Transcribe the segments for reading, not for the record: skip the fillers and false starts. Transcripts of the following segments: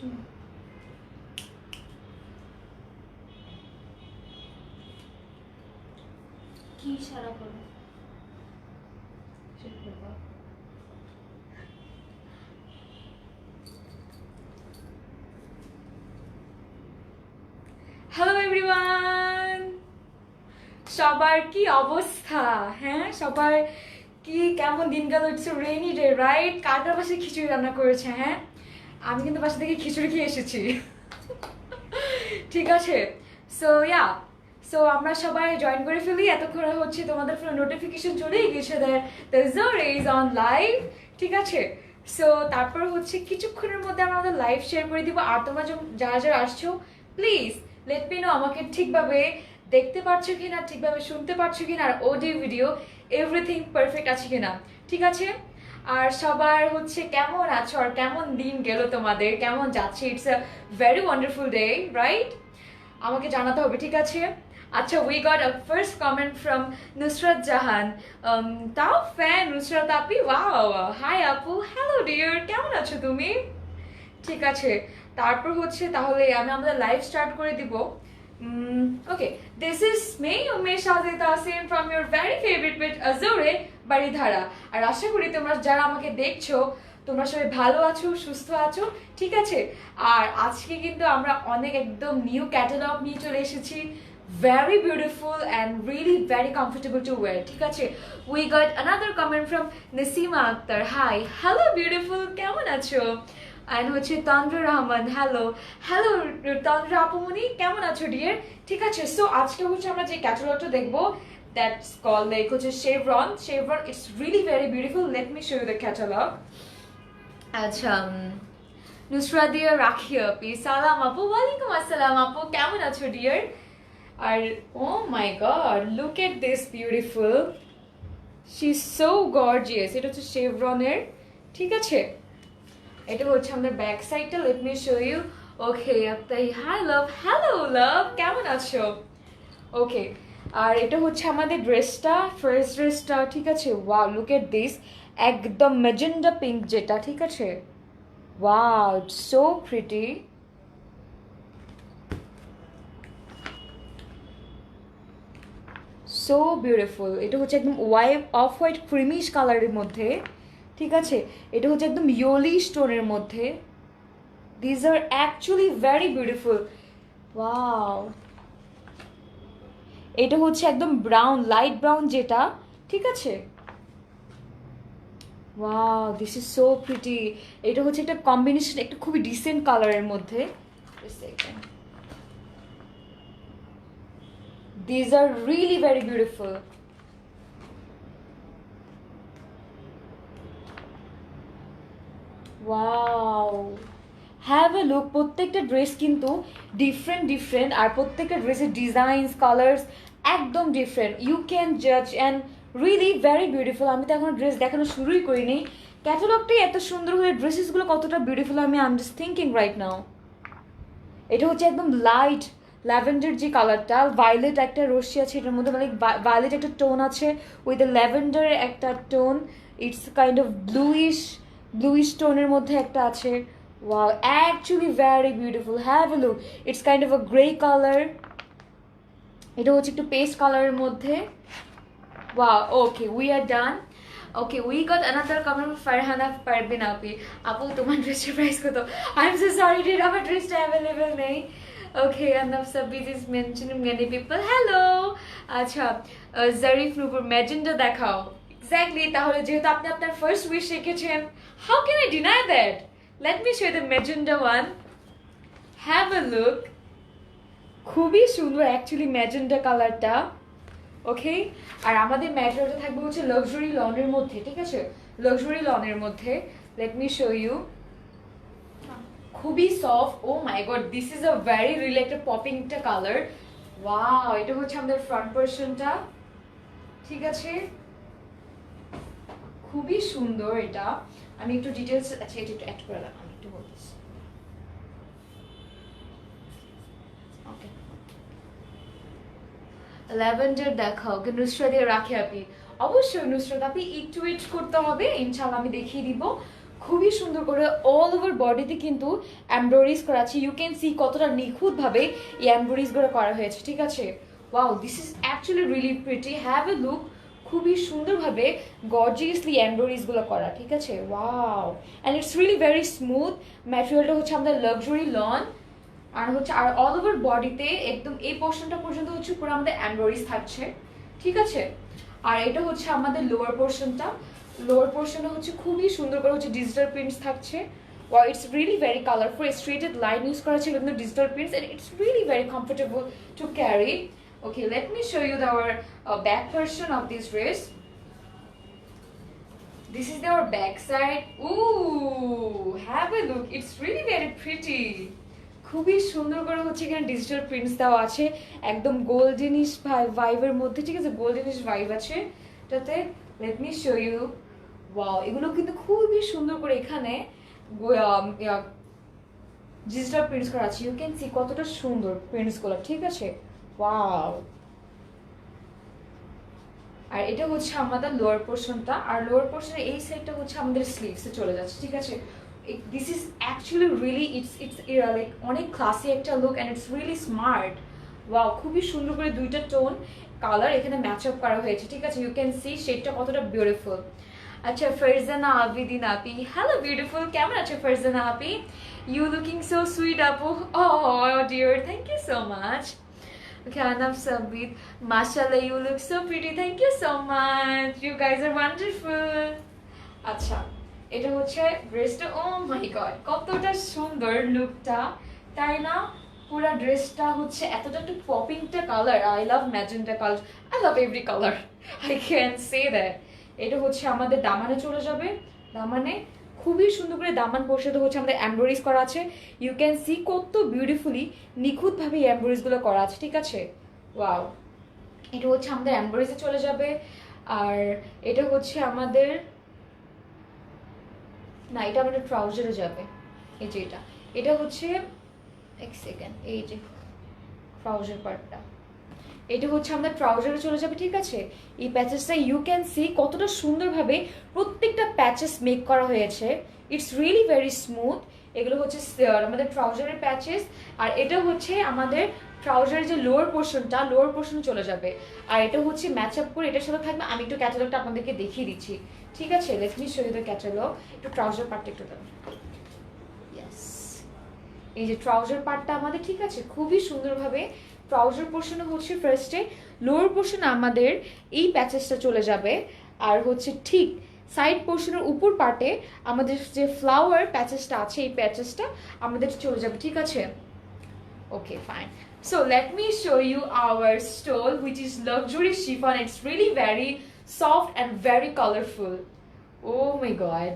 কি ইশারা করো? হ্যালো এভরিওয়ান, সবার কি অবস্থা? হ্যাঁ, সবার কি কেমন দিন গেল? It's rainy day, right? কার কার বাসায় খিচুড়ি রান্না করেছে? হ্যাঁ, আমি কিন্তু বাসা থেকে খিচুড়ি খেয়ে এসেছি। ঠিক আছে, সো আমরা সবাই জয়েন করে ফেলি। এতক্ষণে হচ্ছে তোমাদের ফোনে নোটিফিকেশন চলেই গেছে দ্য জোরে ইজ অন লাইভ। ঠিক আছে, সো তারপর হচ্ছে কিছুক্ষণের মধ্যে আমরা আমাদের লাইভ শেয়ার করে দিব। আর তোমরা যারা যারা আসছো, প্লিজ লেট মি নো আমাকে ঠিকভাবে দেখতে পাচ্ছ কিনা, ঠিকভাবে শুনতে পাচ্ছ কিনা, আর অডিও ভিডিও এভরিথিং পারফেক্ট আছে কিনা। ঠিক আছে, আর সবার হচ্ছে কেমন আছো আর কেমন দিন গেল তোমাদের, কেমন যাচ্ছে? It's a very wonderful day, right? আমাকে জানাতে হবে, ঠিক আছে? আচ্ছা, we got a first comment from Nusrat Jahan. তাও ফ্যান নুসরাত আপি, ওয়াও, হাই আপু, হ্যালো ডিয়ার, কেমন আছো তুমি? ঠিক আছে, তারপর হচ্ছে তাহলে আমি আমাদের লাইভ স্টার্ট করে দিব। Okay, this is me Umesh Sajid Tasim from your very favourite page Ajore Baridhara. আর আশা করি তোমরা যারা আমাকে দেখছো তোমরা সবাই ভালো আছো, সুস্থ আছো। ঠিক আছে, আর আজকে কিন্তু আমরা অনেক একদম নিউ ক্যাটালগ নিয়ে চলে এসেছি, very beautiful and really very comfortable to wear. ঠিক আছে, we got another comment from Nasima Akhtar. Hi, hello beautiful, কেমন আছো? and হচ্ছে তন্দ্র রহমান, হ্যালো হ্যালো তন্দ্র আপুমনি, কেমন আছো ডিয়ার? ঠিক আছে, সো আজকে হচ্ছে আমরা যে ক্যাটালগটা দেখবো, দ্যাটস কল লাইক হচ্ছে Chevron. It's really very beautiful. Let me show you the catalogue. আচ্ছা, নুসরাত দিয়া রাখি আপি, সালাম আপু, ওয়ালাইকুম আসসালাম আপু, কেমন আছো ডিয়ার? আর oh my god, look at this beautiful, she is so gorgeous. এটা হচ্ছে শেভরনের। ঠিক আছে, এটা হচ্ছে আমাদের ব্যাক সাইডটা। Let me show you. Okay, আপনি হাই লাভ, হ্যালো লাভ, কেমন আছো? ওকে, আর এটা হচ্ছে আমাদের ড্রেসটা, ফার্স্ট ড্রেসটা। ঠিক আছে, ওয়াও, লুক এট দিস, একদম ম্যাজেন্ডা পিঙ্ক যেটা। ঠিক আছে, wow, so pretty. So beautiful. এটা হচ্ছে একদম অফ হোয়াইট ক্রিমিশ কালারের মধ্যে। ঠিক আছে, এটা হচ্ছে একদম ইয়োলি স্টোনের মধ্যে। These are actually very beautiful. Wow, এটা হচ্ছে একদম ব্রাউন, লাইট ব্রাউন যেটা। ঠিক আছে, wow, this is so pretty. এটা হচ্ছে একটা কম্বিনেশন, একটা খুবই ডিসেন্ট কালারের মধ্যে। These are really very beautiful. Wow, have a look. প্রত্যেকটা ড্রেস কিন্তু ডিফারেন্ট আর প্রত্যেকটা ড্রেসের ডিজাইনস, কালার্স একদম ডিফারেন্ট। ইউ ক্যান জাজ অ্যান্ড রিয়েলি ভেরি বিউটিফুল। আমি তো এখন ড্রেস দেখানো শুরুই করিনি, ক্যাটালগটাই এত সুন্দর হয়ে, ড্রেসেসগুলো কতটা বিউটিফুল আমি জাস্ট থিঙ্কিং রাইট নাও। এটা হচ্ছে একদম লাইট ল্যাভেন্ডার যে কালারটা, ভায়োলেট একটা রশ্মি আছে এটার মধ্যে, মানে ভায়োলেট একটা টোন আছে উইথ ল্যাভেন্ডারের একটা tone. It's kind of bluish টোনের মধ্যে একটা আছে। Wow, actually very beautiful, have a look. It's kind of a grey colour. এটা হচ্ছে একটু পেস্ট কালারের মধ্যে। Wow, okay, we are done. Okay, we got another comment Farhana Parbin আপি। আপু তোমার ড্রেসের প্রাইস কত? I am so sorry dear, আমার ড্রেসটা অ্যাভেলেবেল নেই। ওকে, Arnab Sabir is mentioning many people. Hello. আচ্ছা, জারিফ নূপুর, ম্যাজেন্ডা দেখাও। এক্স্যাক্টলি, তাহলে যেহেতু আপনি আপনার ফার্স্ট উইশ রেখেছেন, how can I deny that? Late me show the magenta one, have a look. খুবই সুন্দর অ্যাকচুয়ালি ম্যাজেন্ডা কালারটা। ওকে, আর আমাদের ম্যাটেরিয়ালটা থাকবে হচ্ছে লাক্সারি লনের মধ্যে। ঠিক আছে, লাক্সারি লনের মধ্যে। লেট মি শো ইউ, খুবই soft. Oh my god, this is a very really একটা পপিং একটা কালার। ওয়াও, এটা হচ্ছে আমাদের ফ্রন্ট পোর্শনটা। ঠিক আছে, খুবই সুন্দর এটা। আমি একটু ডিটেলস, আচ্ছা এটা একটু অ্যাড করে রাখলাম, আমি একটু বলতেছি। ওকে, ল্যাভেন্ডার দেখাও। ওকে, নুসরাত দিয়ে রাখে আপনি। অবশ্যই নুসরাত আপনি একটু ওয়েট করতে হবে, ইনশাআল্লাহ আমি দেখিয়ে দিব। খুবই সুন্দর করে অল ওভার বডিতে কিন্তু এমব্রয়ডারিজ করা আছে। ইউ ক্যান সি কতটা নিখুঁতভাবে এই এমব্রয়ডারিজগুলো করা হয়েছে, ঠিক আছে। Wow, this is actually really pretty, have a look. খুবই সুন্দরভাবে গর্জিয়াসলি এমব্রয়ডারিজগুলো করা, ঠিক আছে। Wow, and it's really very smooth. ম্যাটেরিয়ালটা হচ্ছে আমাদের লাক্সারি লন, আর হচ্ছে আর অল ওভার বডিতে একদম এই পোর্শনটা পর্যন্ত হচ্ছে পুরো আমাদের এমব্রয়ডারিজ থাকছে, ঠিক আছে। আর এটা হচ্ছে আমাদের লোয়ার পোর্শনটা। লোয়ার পোর্শনে হচ্ছে খুবই সুন্দর করে হচ্ছে ডিজিটাল প্রিন্টস থাকছে। Wow, it's really very colourful. Striated line use করা ছিল কিন্তু digital prints, and it's really very comfortable to carry. Okay, let me show you our back version of this dress. This is our back side. Ooh, have a look. It's really very pretty. খুবই সুন্দর করে হচ্ছে এখানে digital prints দেওয়া আছে, একদম goldenish ভাইবের মধ্যে, ঠিক আছে। গোল্ডেনিশ ভাইব আছে এটাতে। Let me show you. Wow, এগুলো কিন্তু খুবই সুন্দর করে এখানে ডিজিটাল প্রিন্টস করা আছে। ইউ ক্যান সি কতটা সুন্দর প্রিন্টসগুলো, ঠিক আছে। ওয়াও, আর এটা হচ্ছে আমাদের লোয়ার পোর্শনটা। আর লোয়ার পোর্শনের এই সাইডটা হচ্ছে আমাদের স্লিভসে চলে যাচ্ছে, ঠিক আছে। This is actually really it's like অনেক ক্লাসি একটা look, and it's really smart. Wow, খুবই সুন্দর করে দুইটা টোন কালার এখানে ম্যাচ আপ করা হয়েছে, ঠিক আছে। ইউ ক্যান সি শেডটা কতটা বিউটিফুল। আচ্ছা, ফারজানা আবিদিন আপি, হ্যালো বিউটিফুল, কেমন আছো ফারজানা আপি? ইউ লুকিং সো সুইট আপু। Oh dear, thank you so much. Okay, Anam Sabit, mashallah, you look so pretty. Thank you so much. You guys are wonderful. আচ্ছা, এটা হচ্ছে ড্রেসটা। ও মাই গড, কতটা সুন্দর লুকটা, তাই না? পুরো ড্রেসটা হচ্ছে এতটা একটু পপিংটা colour. I love magenta colour, I love every colour, I can say that. এটা হচ্ছে আমাদের দামানে চলে যাবে। দামানে খুবই সুন্দর করে দামান পোর্শনে হচ্ছে আমাদের এমব্রয়ডারিজ করা আছে। ইউ ক্যান সি কত বিউটিফুলি নিখুঁতভাবে এই এমব্রয়ডারিজগুলো করা আছে, ঠিক আছে। ওয়াও, এটা হচ্ছে আমাদের এমব্রয়ডারিজে চলে যাবে। আর এটা হচ্ছে আমাদের, না এটা আমাদের ট্রাউজারে যাবে। এই যে এটা হচ্ছে, এক সেকেন্ড, এই যে ট্রাউজার পার্টটা, এটা হচ্ছে আমাদের ট্রাউজারে চলে যাবে, ঠিক আছে। এই প্যাচেসটা ইউ ক্যান সি কতটা সুন্দরভাবে প্রত্যেকটা প্যাচেস মেক করা হয়েছে। It's really very smooth. এগুলো হচ্ছে আমাদের ট্রাউজারের প্যাচেস। আর এটা হচ্ছে আমাদের ট্রাউজারের যে লোয়ার পোর্শনটা, লোয়ার পোর্শনে চলে যাবে। আর এটা হচ্ছে ম্যাচ আপ করে এটার সাথে থাকবে। আমি একটু ক্যাটালগটা আপনাদেরকে দেখিয়ে দিচ্ছি, ঠিক আছে। Let me show you the catalogue. একটু ট্রাউজার পার্টটা একটু দেন। ইয়েস, এই যে ট্রাউজার পার্টটা আমাদের, ঠিক আছে, খুবই সুন্দরভাবে ট্রাউজার পোর্শনে হচ্ছে ফার্স্টে, লোয়ার পোর্শনে আমাদের এই প্যাচেসটা চলে যাবে। আর হচ্ছে ঠিক সাইড পোর্শনের উপর পার্টে আমাদের যে ফ্লাওয়ার প্যাচেসটা আছে, এই প্যাচেসটা আমাদের চলে যাবে, ঠিক আছে। ওকে, fine. So let me show you our stole, which is luxury chiffon. It's really very soft and very colorful. Oh my god,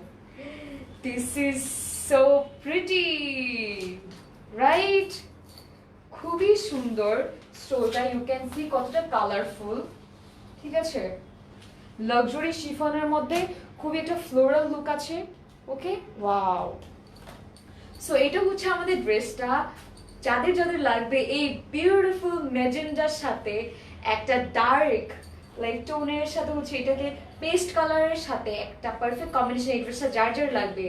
this is so pretty, right? খুবই সুন্দর স্টোলটা। ইউ ক্যান সি কতটা কালারফুল, ঠিক আছে। Luxury শিফনের মধ্যে খুবই একটা floral look আছে। ওকে, ওয়াও। সো এটা হচ্ছে আমাদের ড্রেসটা। যাদের যাদের লাগবে এই বিউটিফুল ম্যাজেন্ডার সাথে একটা ডার্ক লাইক টোনের সাথে হচ্ছে এটাকে পেস্ট কালারের সাথে একটা পারফেক্ট কম্বিনেশন, এই ড্রেসটা যার যার লাগবে,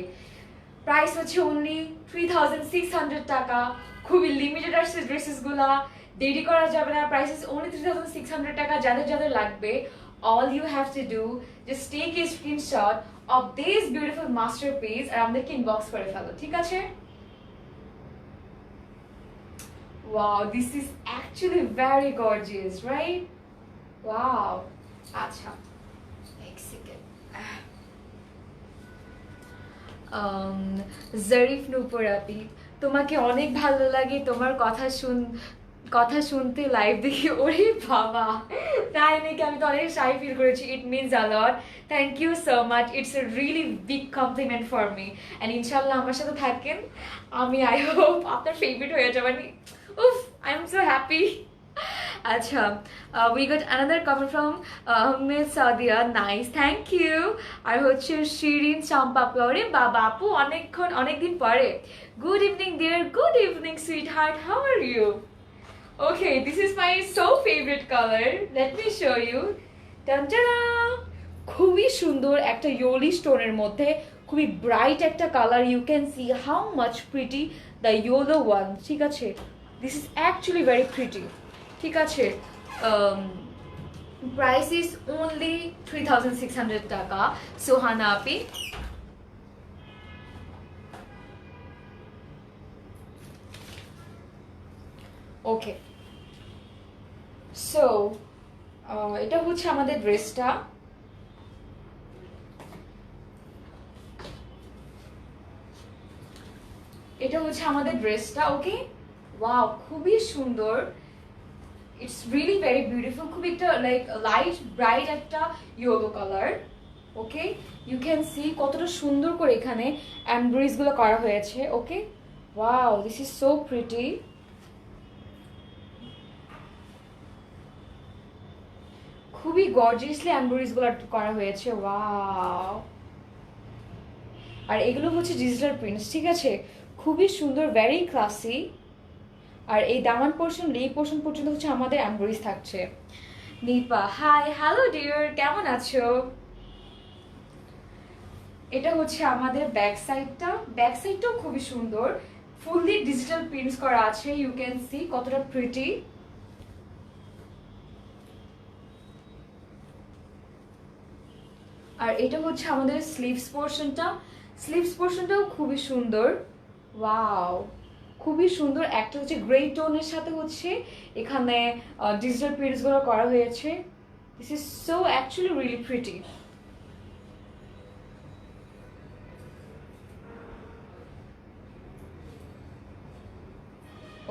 প্রাইস হচ্ছে অনলি 3600 টাকা। খুবই লিমিটেড আসছে ড্রেসেসগুলা, দেরি করা যাবে না। প্রাইস ইজ অনলি 3600 টাকা। যাদের যাদের লাগবে, all you have to do just take a screenshot of this beautiful masterpiece আর আমাদেরকে ইনবক্স করে ফেলো, ঠিক আছে। Wow, this is actually very gorgeous, right? Wow. আচ্ছা, এক সেকেন্ড। জরিফ নূপুর আপি, তোমাকে অনেক ভালো লাগে, তোমার কথা শুনতে লাইভ দেখি। ওরে বাবা, তাই নাকি? আমি তো অনেক শাই ফিল করেছি। It means a lot. Thank you so much. It's a really big compliment for me. And ইনশাল্লাহ আমার সাথে থাকেন, আমি আই হোপ আপনার ফেভারিট হয়ে যাবেন। উফ, আই এম সো হ্যাপি। আচ্ছা, we got another comment from Ahmed Sadia, nice, thank you. আর হচ্ছে শিরিন চাম্পাপা, ওরে বাবা আপু, অনেকদিন পরে। Good evening dear, good evening sweetheart, how are you? Okay, this is my so favorite color. Let me show you. Dun-da-da! খুবই সুন্দর একটা ইয়োলি স্টোনের মধ্যে, খুবই ব্রাইট একটা colour. You can see how much pretty the yellow one, ঠিক আছে? This is actually very pretty, ঠিক আছে? প্রাইস ইজ অনলি 3600 টাকা। সোহানা আপি, ওকে। সো এটা হচ্ছে আমাদের ড্রেসটা। এটা হচ্ছে আমাদের ড্রেসটা, ওকে। ওয়াও, খুবই সুন্দর। It's really very beautiful. খুব একটা লাইক লাইট ব্রাইট একটা yellow colour, okay. You can see কতটা সুন্দর করে এখানে এমব্রয়ডারিজগুলো করা হয়েছে, okay. Wow, this is so pretty. খুবই গর্জিয়াসলি এমব্রয়ডারিজগুলো করা হয়েছে, ওয়াও। আর এগুলো হচ্ছে ডিজিটাল প্রিন্টস, ঠিক আছে? খুবই সুন্দর, ভেরি ক্লাসি। আর এই দামান পোর্শন, এই পোর্শন পর্যন্ত হচ্ছে আমাদের এমব্রয়ডারিজ থাকছে। নিপা, হাই, হ্যালো ডিয়ার, কেমন আছো? এটা হচ্ছে আমাদের ব্যাক সাইডটা। ব্যাক সাইডটাও খুবই সুন্দর, ফুললি ডিজিটাল প্রিন্টস করা আছে। ইউ ক্যান সি কতটা প্রিটি। আর এটা হচ্ছে আমাদের স্লিভস পোর্শনটা। স্লিভস পোর্শনটাও খুবই সুন্দর, ওয়াও, খুবই সুন্দর। একটা হচ্ছে গ্রে টোনের সাথে হচ্ছে এখানে ডিজিটাল প্রিন্টসগুলো করা হয়েছে। This is so actually really pretty.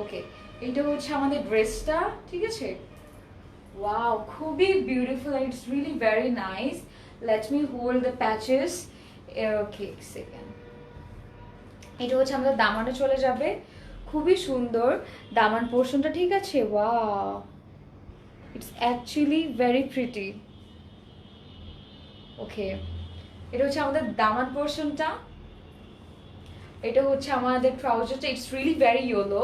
Okay, এটা হচ্ছে আমাদের ড্রেসটা, ঠিক আছে? ওয়াও, খুবই beautiful, it's really very nice. Let me hold the patches, okay, second. এটা হচ্ছে আমাদের দামানে চলে যাবে, খুবই সুন্দর দামান পোর্শনটা, ঠিক আছে? Wow, it's actually very pretty, okay. এটা হচ্ছে আমাদের দামান পোর্শনটা। এটা হচ্ছে আমাদের ট্রাউজারটা, it's really very yellow,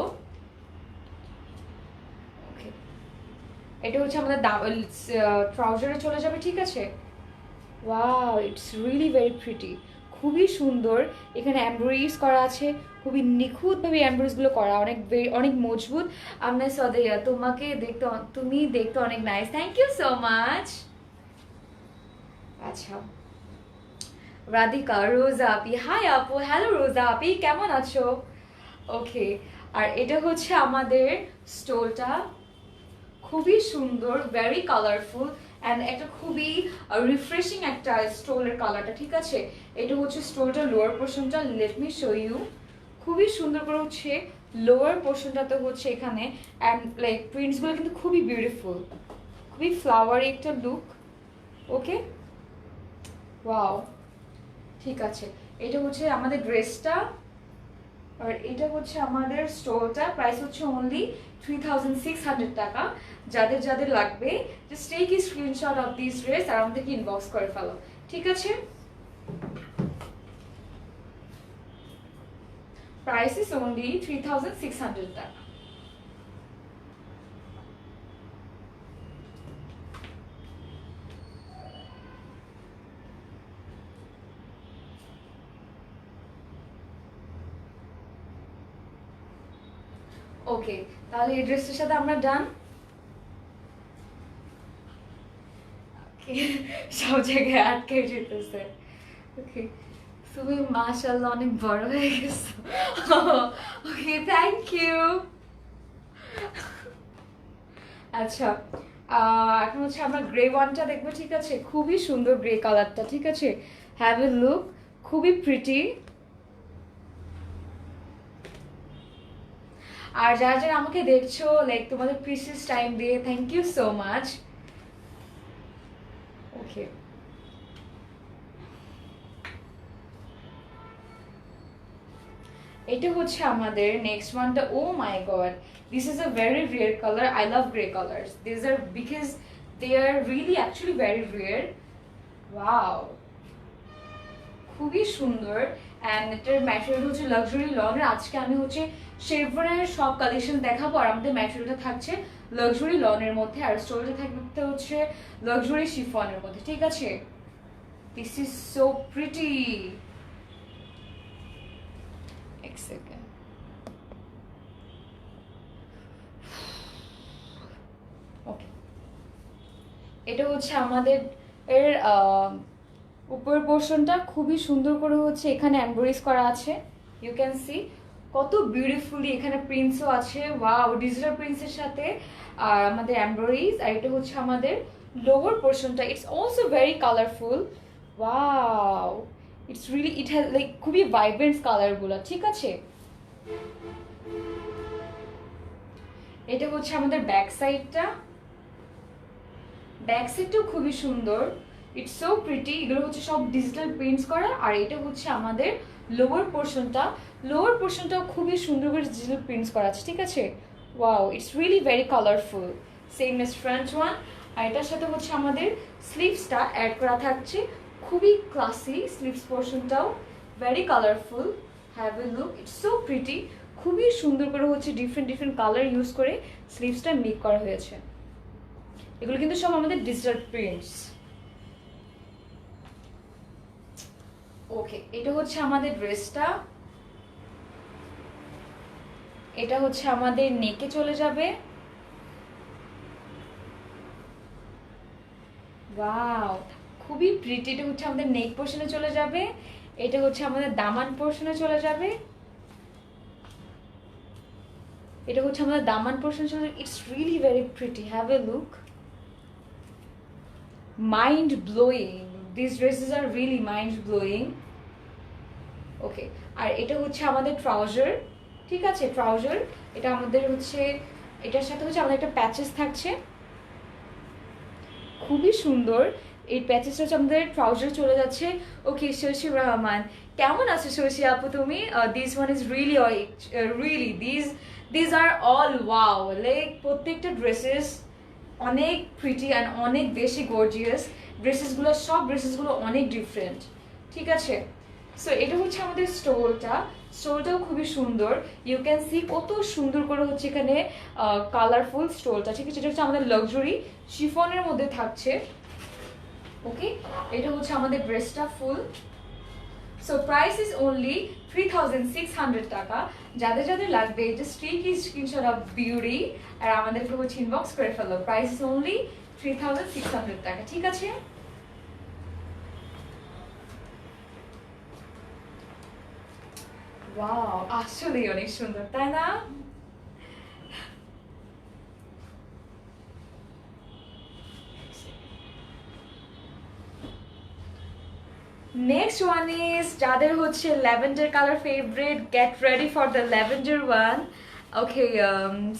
okay. এটা হচ্ছে আমাদের ট্রাউজারে চলে যাবে, ঠিক আছে? Wow, it's really very pretty, খুবই সুন্দর। এখানে এমব্রয়ডারিজ করা আছে, খুবই নিখুঁতভাবে এমব্রয়ডারিজগুলো করা, অনেক অনেক মজবুত। আমরা সদাইয়া, তুমি দেখতে অনেক nice, thank you so much. আচ্ছা, রাধিকা, রোজা আপি, হাই আপু, হ্যালো রোজা আপি, কেমন আছো? ওকে। আর এটা হচ্ছে আমাদের স্টোলটা, খুবই সুন্দর, ভেরি কালারফুল অ্যান্ড একটা খুবই রিফ্রেশিং একটা স্টোলের কালারটা, ঠিক আছে? এটা হচ্ছে স্টোলটার লোয়ার পোর্শনটা, লেট মি শো ইউ। খুবই সুন্দর করে হচ্ছে লোয়ার পোর্শনটাতে হচ্ছে এখানে অ্যান্ড লাইক প্রিন্টসগুলো কিন্তু খুবই বিউটিফুল, খুবই ফ্লাওয়ারি একটা লুক, ওকে। ওয়াও, ঠিক আছে। এটা হচ্ছে আমাদের ড্রেসটা, আর এটা হচ্ছে আমাদের স্টোরটা। প্রাইস হচ্ছে অনলি 3600 টাকা। যাদের যাদের লাগবে just take a screenshot of this dress আর আমাদেরকে ইনবক্স করে ফেলো, ঠিক আছে? প্রাইস ইজ অনলি 3600 টাকা। ওকে, তাহলে এই ড্রেসটার সাথে আমরা ডান। সব জায়গায় আটকে যেতেছে, ওকে। তুমি মাশাআল্লাহ অনেক বড় হয়ে গেছো, ওকে, থ্যাংক ইউ। আচ্ছা, এখন হচ্ছে আমরা গ্রে ওয়ানটা দেখবো, ঠিক আছে? খুবই সুন্দর গ্রে কালারটা, ঠিক আছে? হ্যাভ এ লুক, খুবই প্রিটি। আর যারা যারা আমাকে দেখছো, লাইক তোমাদের প্রিসিয়াস টাইম দিয়ে thank you so much, okay. এটা হচ্ছে আমাদের নেক্সট ওয়ানটা। Oh my god, this is a very rare colour. I love grey colours, this are because they are really actually very rare. Wow, খুবই সুন্দর and এটার material হচ্ছে luxury লনের। আজকে আমি হচ্ছে শেরওয়ানের সব কালেকশন দেখাবো আর আমাদের ম্যাটেরিয়ালটা থাকছে লাক্সারি লনের মধ্যে আর স্টোলটা থাকতে হচ্ছে লাক্সারি শিফনের মধ্যে, ঠিক আছে? This is so pretty. এক সেকেন্ড, ওকে, এটা হচ্ছে আমাদের এর উপর পোর্শনটা খুবই সুন্দর করে হচ্ছে এখানে এমব্রয়ডারি করা আছে। ইউ ক্যান সি কত বিউটিফুলি এখানে প্রিন্টসও আছে, ওয়াও, ডিজিটাল প্রিন্টসের সাথে আর আমাদের এমব্রয়ডারিজ। আর এটা হচ্ছে আমাদের লোয়ার পোর্শনটা, it's also very colourful, wow, it's really, it has like খুবই ভাইব্রেন্ট কালারগুলো, ঠিক আছে। এটা হচ্ছে আমাদের ব্যাক সাইডটা, ব্যাক সাইডটাও খুবই সুন্দর, ইটস সো প্রিটি। এগুলো হচ্ছে সব ডিজিটাল প্রিন্টস করা। আর এটা হচ্ছে আমাদের লোয়ার পোর্শনটা, লোয়ার পোর্শনটাও খুবই সুন্দর করে ডিজিটাল প্রিন্টস করা আছে, ঠিক আছে। Wow, it's really very colourful, same as front one. আর এটার সাথে হচ্ছে আমাদের স্লিভসটা অ্যাড করা থাকছে, খুবই ক্লাসি স্লিভস পোর্শনটাও, very colourful, have a look, it's so pretty. খুবই সুন্দর করে হচ্ছে ডিফারেন্ট ডিফারেন্ট কালার ইউজ করে স্লিভসটা মেক করা হয়েছে। এগুলো কিন্তু সব আমাদের ডিজিটাল প্রিন্টস। ওকে, এটা হচ্ছে আমাদের ড্রেসটা, এটা হচ্ছে আমাদের নেকে চলে যাবে, ওয়াও, খুবই প্রিটি। এটা হচ্ছে আমাদের নেক পোর্শনে চলে যাবে, এটা হচ্ছে আমাদের দামান পোর্শনে চলে যাবে, এটা হচ্ছে আমাদের দামান পোর্শনে চলে যাবে। It's really very pretty, have a look, mind blowing, this dresses are really mind blowing. Okay, আর এটা হচ্ছে আমাদের ট্রাউজার, ঠিক আছে, ট্রাউজার। এটা আমাদের হচ্ছে, এটার সাথে হচ্ছে আমাদের একটা প্যাচেস থাকছে, খুবই সুন্দর। এই প্যাচেসটা হচ্ছে আমাদের ট্রাউজার চলে যাচ্ছে। ওকে, শশী রহমান, কেমন আছো শশী আপু তুমি? This one is really really this are all wow, like প্রত্যেকটা ড্রেসেস অনেক প্রিটি অ্যান্ড অনেক বেশি গর্জিয়াস। ড্রেসেসগুলো, সব ড্রেসেসগুলো অনেক ডিফারেন্ট, ঠিক আছে। সো এটা হচ্ছে আমাদের স্টোলটা, স্টোলটাও খুবই সুন্দর, ইউ ক্যান সি কত সুন্দর করে হচ্ছে এখানে কালারফুল স্টোলটা, ঠিক আছে। এটা হচ্ছে আমাদের লাক্সারি শিফনের মধ্যে থাকছে। ওকে, এটা হচ্ছে আমাদের ড্রেসটা full. So price is only 3600 টাকা। যাদের যাদের লাগবে just take a screenshot of beauty আর আমাদেরকে হচ্ছে ইনবক্স করে ফেলো। প্রাইস ইজ অনলি 3600 টাকা, ঠিক আছে। ওয়াও, আসলেই অনেক সুন্দর, তাই না? নেক্সট ওয়ান ইজ, যাদের হচ্ছে lavender colour favourite, get ready for the lavender one. Okay,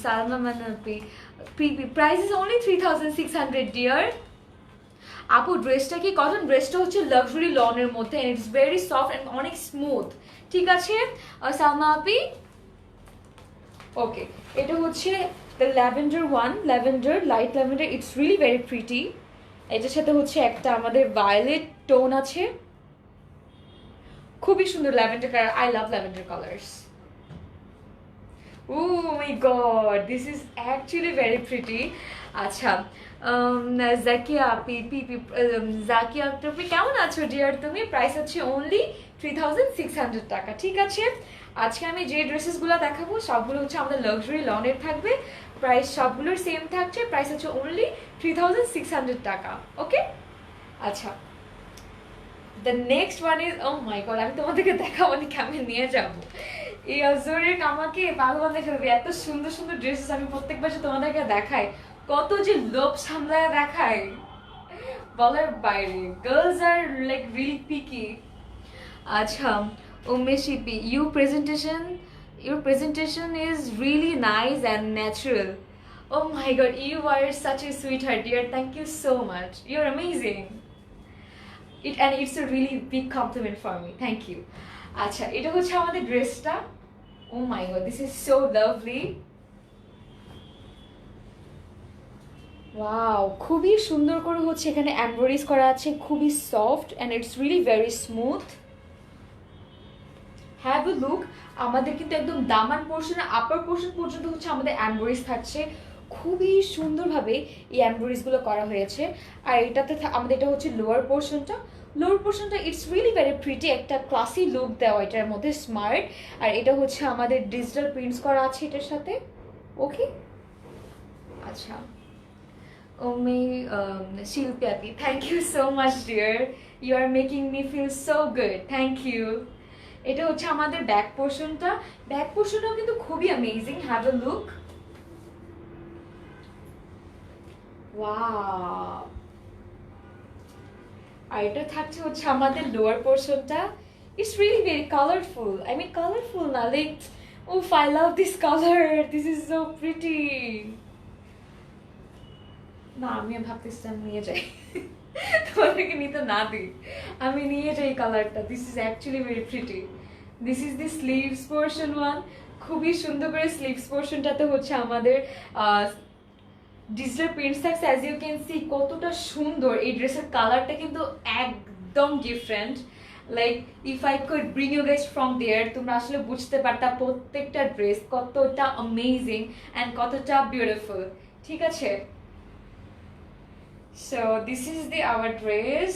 Salma মানাপি, প্রাইস ইজ অনলি 3600 ডিয়ার। আপু ড্রেসটা কি কটন? ড্রেসটা হচ্ছে লাক্সারি লনের মধ্যে, ইটস ভেরি সফট অ্যান্ড অনেক স্মুথ, ঠিক আছে সালমা আপি। ওকে, এটা হচ্ছে the lavender one, lavender, light lavender, it's really very pretty. এটার সাথে হচ্ছে একটা আমাদের ভায়োলেট টোন আছে, খুবই সুন্দর lavender colour, I love lavender colours. Oh my god, this is actually very pretty. আচ্ছা, জাকিয়া আপি, জাকিয়া আপনি কেমন আছো ডিয়ার তুমি? প্রাইস হচ্ছে অনলি 3600 টাকা, ঠিক আছে। আজকে আমি যে ড্রেসেসগুলো দেখাবো সবগুলো হচ্ছে আমাদের লাক্সারি লনের থাকবে, প্রাইস সবগুলোর সেম থাকছে, প্রাইস হচ্ছে অনলি 3600 টাকা, ওকে। আচ্ছা, the next one is, oh my god, আমি তোমাদেরকে দেখাবো না, কেমন নিয়ে যাবো এই আজরের আমাকে পাগল দেখে দেবে। এত সুন্দর সুন্দর ড্রেসেস আমি প্রত্যেকবার তোমাদেরকে দেখাই, কত যে লোভ সামলায় দেখায় বলার বাইরে। গার্লস আর লাইক রিয়েলি পিকি। আচ্ছা, উমেশিপি, your presentation is really nice and natural. Oh my god, you are such a sweetheart dear, thank you so much, you're amazing. It's a really big compliment for me, thank you. আচ্ছা, এটা হচ্ছে আমাদের ড্রেসটা। Oh my god, this is so lovely. Wow, খুবই সুন্দর করে হচ্ছে এখানে এমব্রয়ডারি করা আছে, খুবই soft and it's really very smooth. Have a look, আমাদের কিন্তু একদম দামান পোর্শনে আপার পোর্শন পর্যন্ত হচ্ছে আমাদের এমব্রয়ডারি থাকছে, খুবই সুন্দরভাবে এই এমব্রয়ডারিগুলো করা হয়েছে। আর এটাতে আমাদের এটা হচ্ছে লোয়ার পোর্শনটা, লোয়ার পোর্শনটা ইটস রিয়েলি ভেরি প্রিটি, একটা ক্লাসি লুক দেওয়া এটার মধ্যে, স্মার্ট। আর এটা হচ্ছে আমাদের ডিজিটাল প্রিন্টস করা আছে এটার সাথে। ওকে, আচ্ছা। ওমি শিল্পী আপি, thank you so much dear, you are making me feel so good, thank you. এটা হচ্ছে আমাদের ব্যাক পোর্শনটা, ব্যাক পোর্শনটাও কিন্তু খুবই amazing, have a look. Wow. আর এটা থাকছে হচ্ছে আমাদের লোয়ার পোর্শনটা, it's really very colourful, I mean colourful না, লাইক উফ I love this colour, this is so pretty. না আমি ভাবতেছি আমি নিয়ে যাই, তোমাদেরকে নিতে না দিই, আমি নিয়ে যাই কালারটা, this is actually very pretty. This is the sleeves portion one, খুবই সুন্দর করে স্লিভস পোর্শনটাতে হচ্ছে আমাদের ডিজিটাল প্রিন্টস থাকছে, অ্যাজ ইউ ক্যান সি কতটা সুন্দর। এই ড্রেসের কালারটা কিন্তু একদম different, like if I could bring you guys from there, তোমরা আসলে বুঝতে পারতা প্রত্যেকটা ড্রেস কতটা অ্যামেজিং অ্যান্ড কতটা বিউটিফুল। ঠিক আছে, so this is the our dress,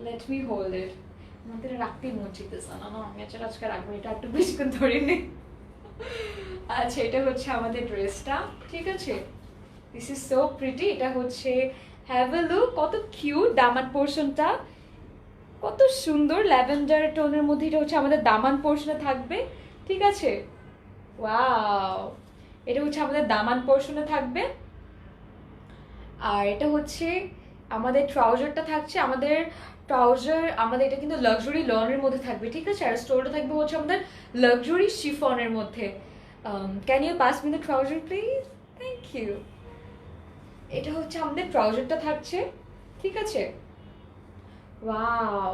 let me hold it. আমাদের রাখতেই মন চাইতেছে না, না আমি আজকে রাখবো, এটা একটু বেশিক্ষণ ধরে নেই। আচ্ছা, এটা হচ্ছে আমাদের ড্রেসটা, ঠিক আছে, দিস ইজ সো প্রিটি। এটা হচ্ছে হ্যাভ এ লুক, কত কিউট দামান পোর্শনটা, কত সুন্দর ল্যাভেন্ডার টোনের মধ্যে এটা হচ্ছে আমাদের দামান পোর্শনে থাকবে। ঠিক আছে, ওয়াও, এটা হচ্ছে আমাদের দামান পোর্শনে থাকবে। আর এটা হচ্ছে আমাদের ট্রাউজারটা থাকছে, আমাদের ট্রাউজার আমাদের এটা কিন্তু লাক্সারি লনের মধ্যে থাকবে। ঠিক আছে, আর স্টোরটা থাকবে হচ্ছে আমাদের লাক্সারি শিফনের মধ্যে। Can you pass me the trouser please, thank you. এটা হচ্ছে আমাদের ট্রাউজারটা থাকছে, ঠিক আছে, ওয়াও,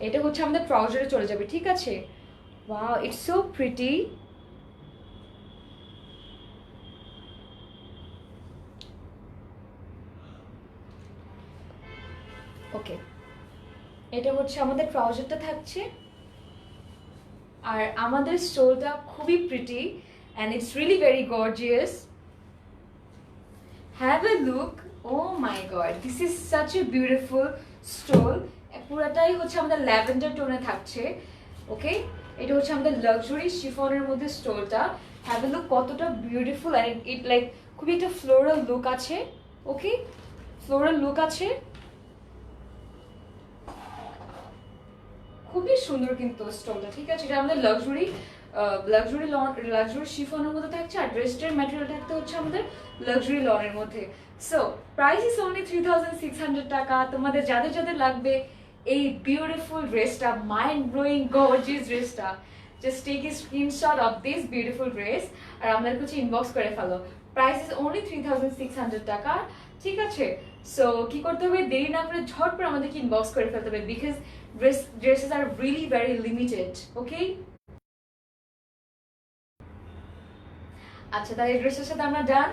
এটা হচ্ছে আমাদের ট্রাউজারে চলে যাবে। ঠিক আছে, wow, it's so pretty. Okay, এটা হচ্ছে আমাদের ট্রাউজারটা থাকছে, আর আমাদের স্টোলটা খুবই pretty and it's really very gorgeous. Have a look, oh my god, this is such a beautiful stole, পুরাটাই হচ্ছে আমাদের ল্যাভেন্ডার টোনে থাকছে। ওকে, এটা হচ্ছে আমাদের লাক্সারি শিফনের মধ্যে স্টোলটা, হ্যাভ এ লুক, কতটা বিউটিফুল অ্যান্ড ইট লাইক খুবই একটা ফ্লোরাল লুক আছে। ওকে, ফ্লোরাল লুক আছে, খুবই সুন্দর কিন্তু স্টোনটা। ঠিক আছে, এটা আমাদের লাক্সারি লাক্সারি শিফনের মধ্যে থাকছে, আর ড্রেসটার ম্যাটেরিয়াল থাকতে হচ্ছে আমাদের লাক্সারি লনের মধ্যে। সো প্রাইস ইজ অনলি 3600 টাকা। তোমাদের যাদের যাদের লাগবে এই বিউটিফুল ড্রেসটা, মাইন্ড ব্লোয়িং গর্জিয়াস ড্রেসটা, just take a screenshot of this beautiful dress আর আমাদের কাছে ইনবক্স করে ফেলো। প্রাইস ইজ অনলি 3600 টাকা। ঠিক আছে, সো কি করতে হবে, দেরি না করে ঝটপট আমাদেরকে ইনবক্স করে ফেলতে হবে, because dresses are really very limited. Okay, আচ্ছা তাহলে এই ড্রেসের সাথে আমরা ডান।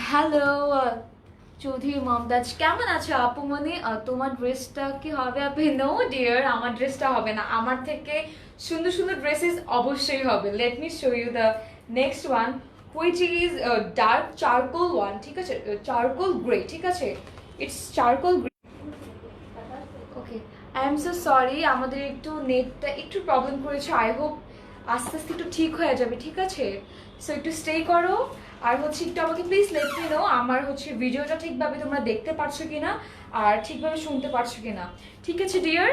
হ্যালো চৌধুরী মমতাজ, কেমন আছো আপু? মনে তোমার ড্রেসটা কি হবে আপনি? নো ডিয়ার, আমার ড্রেসটা হবে না, আমার থেকে সুন্দর সুন্দর ড্রেসেস অবশ্যই হবে। Let me show you the next one which is dark charcoal one, ঠিক আছে, চারকোল গ্রে। ঠিক আছে, it's charcoal grey. Okay, I am so sorry, আমাদের একটু নেটটা একটু প্রবলেম করেছে, আই হোপ আস্তে আস্তে একটু ঠিক হয়ে যাবে। ঠিক আছে, সো একটু স্টে করো, আর হচ্ছে একটু আমাকে প্লিজ লেট মি নো আমার হচ্ছে ভিডিওটা ঠিকভাবে তোমরা দেখতে পারছো কিনা আর ঠিকভাবে শুনতে পারছো কিনা। ঠিক আছে ডিয়ার,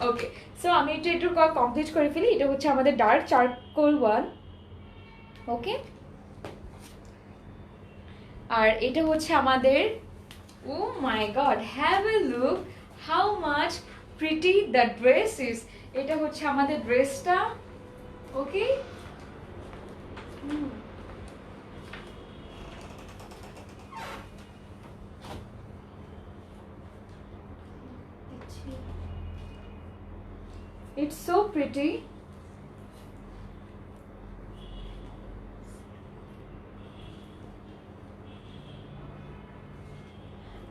ওকে, সো আমি এটা একটু কমপ্লিট করে ফেলি। এটা হচ্ছে আমাদের ডার্ক চারকোল ওয়ান। ওকে, আর এটা হচ্ছে আমাদের, oh my god, have a look how much pretty the dress is. এটা হচ্ছে আমাদের ড্রেসটা। Okay, it's so pretty.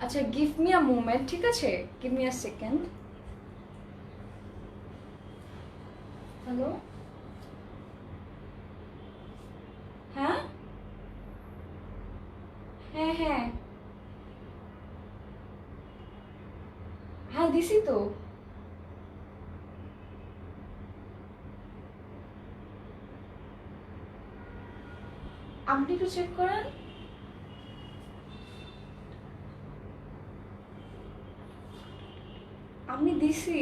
আচ্ছা, গিভ মি আ মোমেন্ট, ঠিক আছে, give me a second. Hello, হ্যাঁ হ্যাঁ হ্যাঁ দিছি তো। আপনি একটু চেক করেন। আমি দিছি।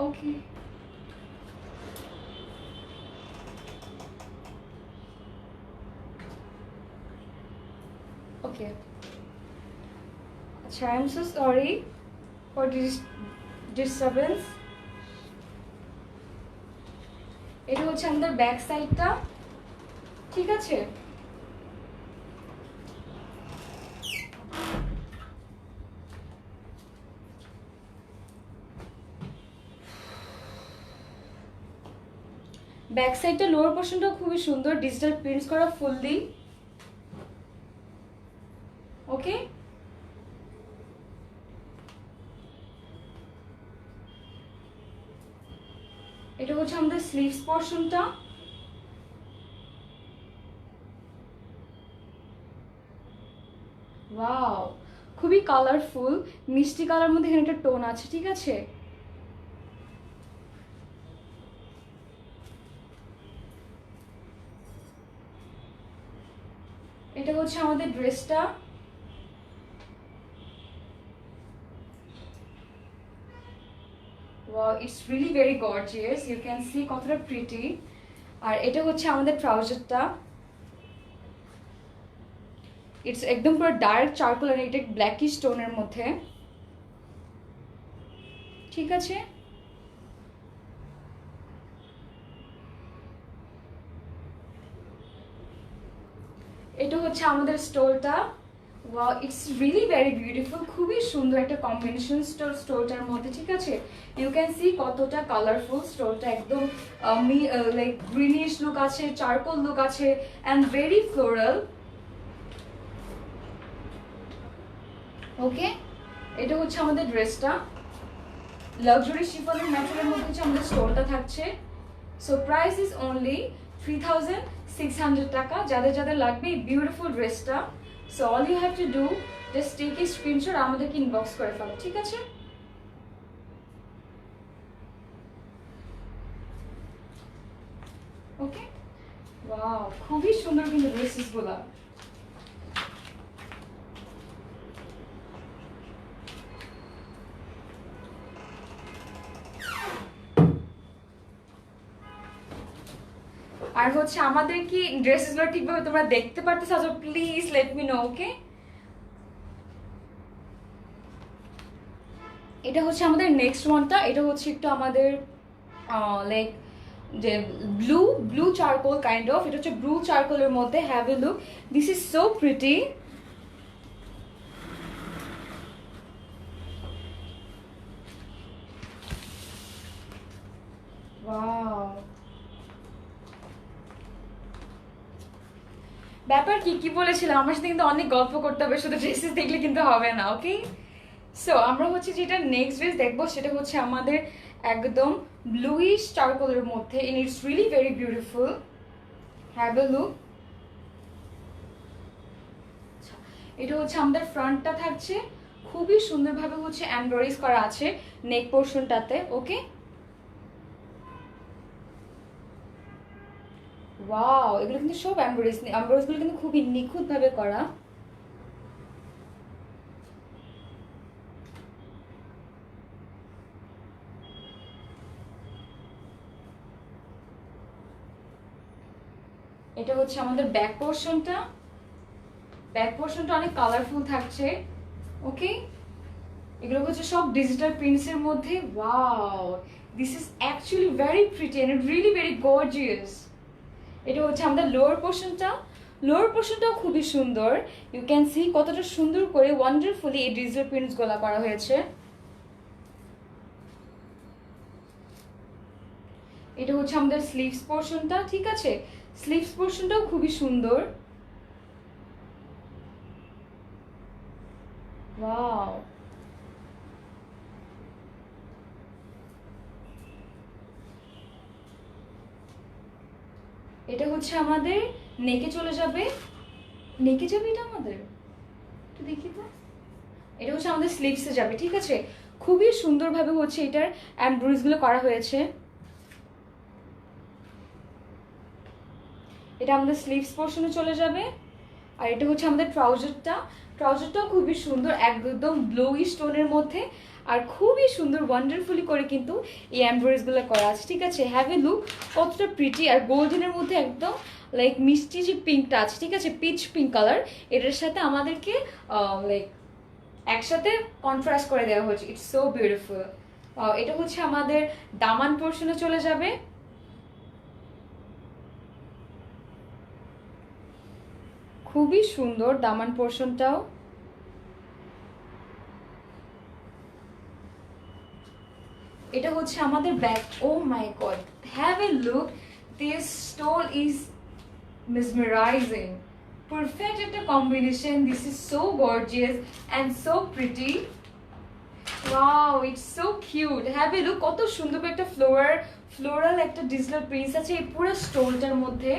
ওকে ওকে আচ্ছা, I am so sorry for disturbance. এটা হচ্ছে আমাদের ব্যাক সাইডটা, ঠিক আছে? ব্যাক সাইডটা লোয়ার পোর্শনটা খুবই সুন্দর, ডিজিটাল প্রিন্টস করা ফুললি। ওকে, এটা হচ্ছে আমাদের স্লিভস পোর্শনটা। ওয়াও, খুবই কালারফুল, মিষ্টি কালার মধ্যে এখানে একটা টোন আছে, ঠিক আছে? এটা হচ্ছে আমাদের ড্রেসটা। Wow, it's really very gorgeous. You can see কতটা pretty. আর এটা হচ্ছে আমাদের ট্রাউজারটা। ইটস একদম পুরো ডার্ক চারকোল আর এটা ব্ল্যাকিশ টোনের মধ্যে, ঠিক আছে? এটা হচ্ছে আমাদের স্টোলটা। Wow, it's really very beautiful, খুবই সুন্দর একটা কম্বিনেশন স্টোলটার মধ্যে, ঠিক আছে? ইউ ক্যান সি কতটা কালারফুল স্টোলটা, একদম লাইক গ্রিনিশ লুক আছে, চারকোল লুক আছে, অ্যান্ড ভেরি ফ্লোরাল। ওকে, এটা হচ্ছে আমাদের ড্রেসটা। লাক্সারি শিফনের ম্যাটেরিয়ালের মধ্যে হচ্ছে আমাদের স্টোলটা থাকছে। সো প্রাইস ইজ অনলি 3600 টাকা। যাদের যাদের লাগবে এই বিউটিফুল ড্রেসটা, so all you have to do just take a screenshot, আমাদেরকে ইনবক্স করে ফেলো, ঠিক আছে? ওকে, ওয়াও, খুবই সুন্দর কিন্তু ড্রেসেসগুলো। আর হচ্ছে আমাদের কি ড্রেসেসগুলো ঠিকভাবে তোমরা দেখতে পারতেছো? প্লিজ লেট মি নো, ওকে? এটা হচ্ছে আমাদের নেক্সট ওয়ানটা। এটা হচ্ছে একটু আমাদের লাইক যে blue blue charcoal kind of, এটা হচ্ছে ব্লু চারকোলের মধ্যে। Have a look, this is so pretty. Wow, ব্যাপার কি কি বলেছিলাম, আমার সাথে কিন্তু অনেক গল্প করতে হবে, শুধু ড্রেসেস দেখলে কিন্তু হবে না, ওকে? সো আমরা হচ্ছে যেটা নেক্সট ড্রেস দেখবো সেটা হচ্ছে আমাদের একদম ব্লুইশ চারকোলের মধ্যে, in it's really very beautiful. Have a look. এটা হচ্ছে আমাদের ফ্রন্টটা থাকছে, খুবই সুন্দরভাবে হচ্ছে এমব্রয়ডারিজ করা আছে নেক পোর্শনটাতে, ওকে? ওয়াও, এগুলো কিন্তু সব এমব্রয়ডারিজগুলো কিন্তু খুবই নিখুঁতভাবে করা। এটা হচ্ছে আমাদের ব্যাক পোর্শনটা। ব্যাক পোর্শনটা অনেক কালারফুল থাকছে, ওকে? এগুলো হচ্ছে সব ডিজিটাল প্রিন্টসের মধ্যে। Wow, this is actually very pretty and really very gorgeous. এটা হচ্ছে আমাদের লোয়ার পোর্শনটা। লোয়ার পোর্শনটাও খুবই সুন্দর, ইউ ক্যান সি কতটা সুন্দর করে ওয়ান্ডারফুলি এই ডিজিটাল প্রিন্টস গুলা করা হয়েছে। এটা হচ্ছে আমাদের স্লিভস পোর্শনটা, ঠিক আছে? স্লিভস পোর্শনটাও খুবই সুন্দর। ওয়াও, এটা হচ্ছে আমাদের নেকে চলে যাবে, নেকে যাবে এটা আমাদের, একটু দেখি তো। এটা হচ্ছে আমাদের স্লিভসে যাবে, ঠিক আছে। খুবই সুন্দরভাবে হচ্ছে এটার এমব্রয়ডারিজগুলো করা হয়েছে। এটা আমাদের স্লিভস পোর্শনে চলে যাবে। আর এটা হচ্ছে আমাদের ট্রাউজারটাও খুবই সুন্দর, একদম ব্লোই স্টোনের মধ্যে, আর খুবই সুন্দর ওয়ান্ডারফুলি করে কিন্তু এই এমব্রয়ডারিজগুলো করা আছে, ঠিক আছে। হ্যাভ এ লুক, কতটা প্রিটি, আর গোল্ডেনের মধ্যে একদম লাইক মিষ্টি যে পিঙ্কটা আছে, ঠিক আছে, পিচ পিঙ্ক কালার, এটার সাথে আমাদেরকে লাইক একসাথে কন্ট্রাস্ট করে দেওয়া হয়েছে। It's so beautiful. এটা হচ্ছে আমাদের দামান পোর্শনে চলে যাবে। খুবই সুন্দর দামান পোর্শনটাও। এটা হচ্ছে আমাদের back. Oh my god, have a look, this stole is mesmerizing. Perfect একটা combination. This is so gorgeous and so pretty. Wow, it's so cute. Have a look, কত সুন্দর একটা ফ্লোরাল একটা ডিজিটাল প্রিন্টস আছে এই পুরো স্টোলটার মধ্যে,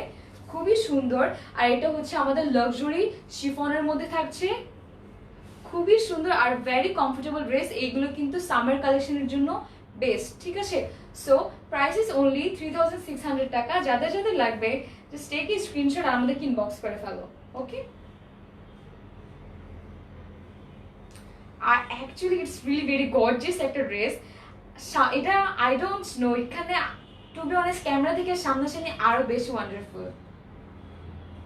খুবই সুন্দর। আর এটা হচ্ছে আমাদের লাক্সারি শিফনের মধ্যে থাকছে, খুবই সুন্দর আর ভেরি কমফোর্টেবল ড্রেস। এইগুলো কিন্তু সামার কালেকশনের জন্য বেস্ট, ঠিক আছে। সো প্রাইস ইজ অনলি 3600 টাকা। যাদের যাদের লাগবে জাস্ট টেক এ স্ক্রিনশট আর আমাদেরকে ইনবক্স করে ফেলো, ওকে। আর actually it's really very gorgeous একটা ড্রেস। এটা আই ডোন্ট নো, এখানে টু বি অনেস্ট ক্যামেরা থেকে সামনাসামনি আরো বেশি ওয়ান্ডারফুল।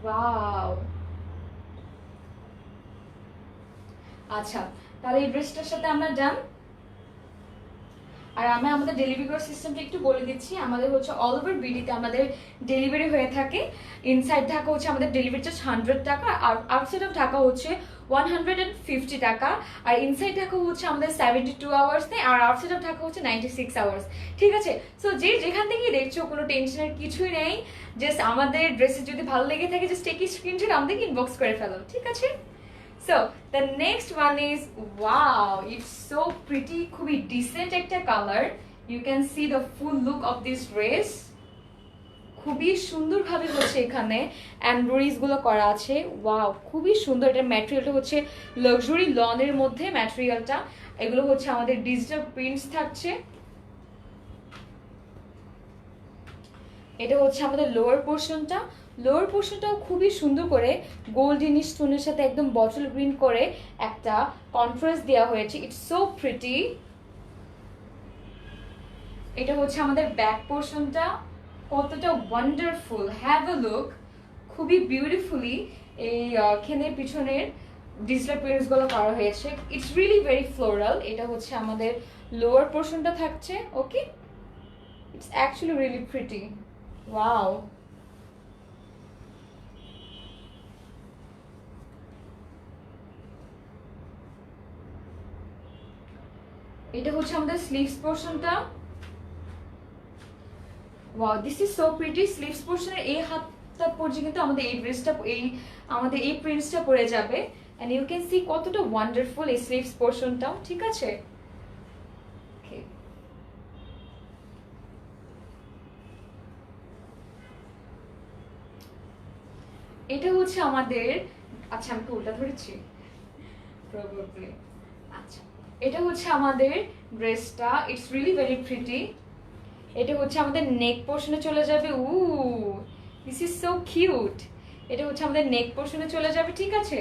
ওয়াও। আচ্ছা, তাহলে এই ড্রেসটার সাথে আমরা ডান। আর আমি আমাদের ডেলিভারি করার সিস্টেমটা একটু বলে দিচ্ছি। আমাদের হচ্ছে অল ওভার বিডিতে আমাদের ডেলিভারি হয়ে থাকে। ইনসাইড ঢাকা হচ্ছে আমাদের ডেলিভারি চার্জ 100 টাকা, আর আউটসাইড অফ ঢাকা হচ্ছে 150 টাকা। আর ইনসাইড ঢাকা হচ্ছে আমাদের 72 আওয়ার্স নেই, আর আউটসাইড অফ ঢাকা হচ্ছে 96 আওয়ার্স, ঠিক আছে। সো যে যেখান থেকেই দেখছো কোনো টেনশনের কিছুই নেই। জাস্ট আমাদের ড্রেসের যদি ভালো লেগে থাকে জাস্ট টেক স্ক্রিনশট আমাদেরকে ইনবক্স করে ফেলো, ঠিক আছে। So the next one is, wow, it's so pretty, খুবই decent একটা colour. You can see the full look of this dress. খুবই সুন্দরভাবে হচ্ছে এখানে এমব্রয়ডারিজ গুলো করা আছে। ওয়াও, খুবই সুন্দর। এটার ম্যাটেরিয়ালটা হচ্ছে লাক্সারি লনের মধ্যে ম্যাটেরিয়ালটা। এগুলো হচ্ছে আমাদের ডিজিটাল প্রিন্টস থাকছে। এটা হচ্ছে আমাদের লোয়ার পোর্শনটাও খুবই সুন্দর করে গোল্ডেন স্টোনের সাথে একদম বটল গ্রিন করে একটা কন্ট্রাস্ট দেওয়া হয়েছে। It's so pretty. এটা হচ্ছে আমাদের ব্যাক পোর্শনটা, কতটা ওয়ান্ডারফুল। হ্যাভ আ লুক, খুবই বিউটিফুলি এই এখানে পিছনের ডিজিটাল প্রিন্টস গুলো করা হয়েছে। It's really very floral. এটা হচ্ছে আমাদের লোয়ার পোর্শনটা থাকছে, okay. It's actually really pretty. Wow. এটা হচ্ছে আমাদের স্লিভস পোর্শনটা। Wow, this is so pretty. Sleeves পোর্শনের এই হাতটা পর্যন্ত আমাদের এই ড্রেসটা আমাদের এই প্রিন্টসটা পরে যাবে। এন্ড ইউ ক্যান সি কতটা ওয়ান্ডারফুল এই স্লিভস পোর্শনটাও, ঠিক আছে। এটা হচ্ছে আমাদের, আচ্ছা আমি তো উল্টা ধরেছি প্রবাবলি। আচ্ছা, এটা হচ্ছে আমাদের ড্রেসটা। It's really very pretty. এটা হচ্ছে আমাদের নেক পোর্শনে চলে যাবে। This is so cute. এটা হচ্ছে আমাদের নেক পোর্শনে চলে যাবে, ঠিক আছে।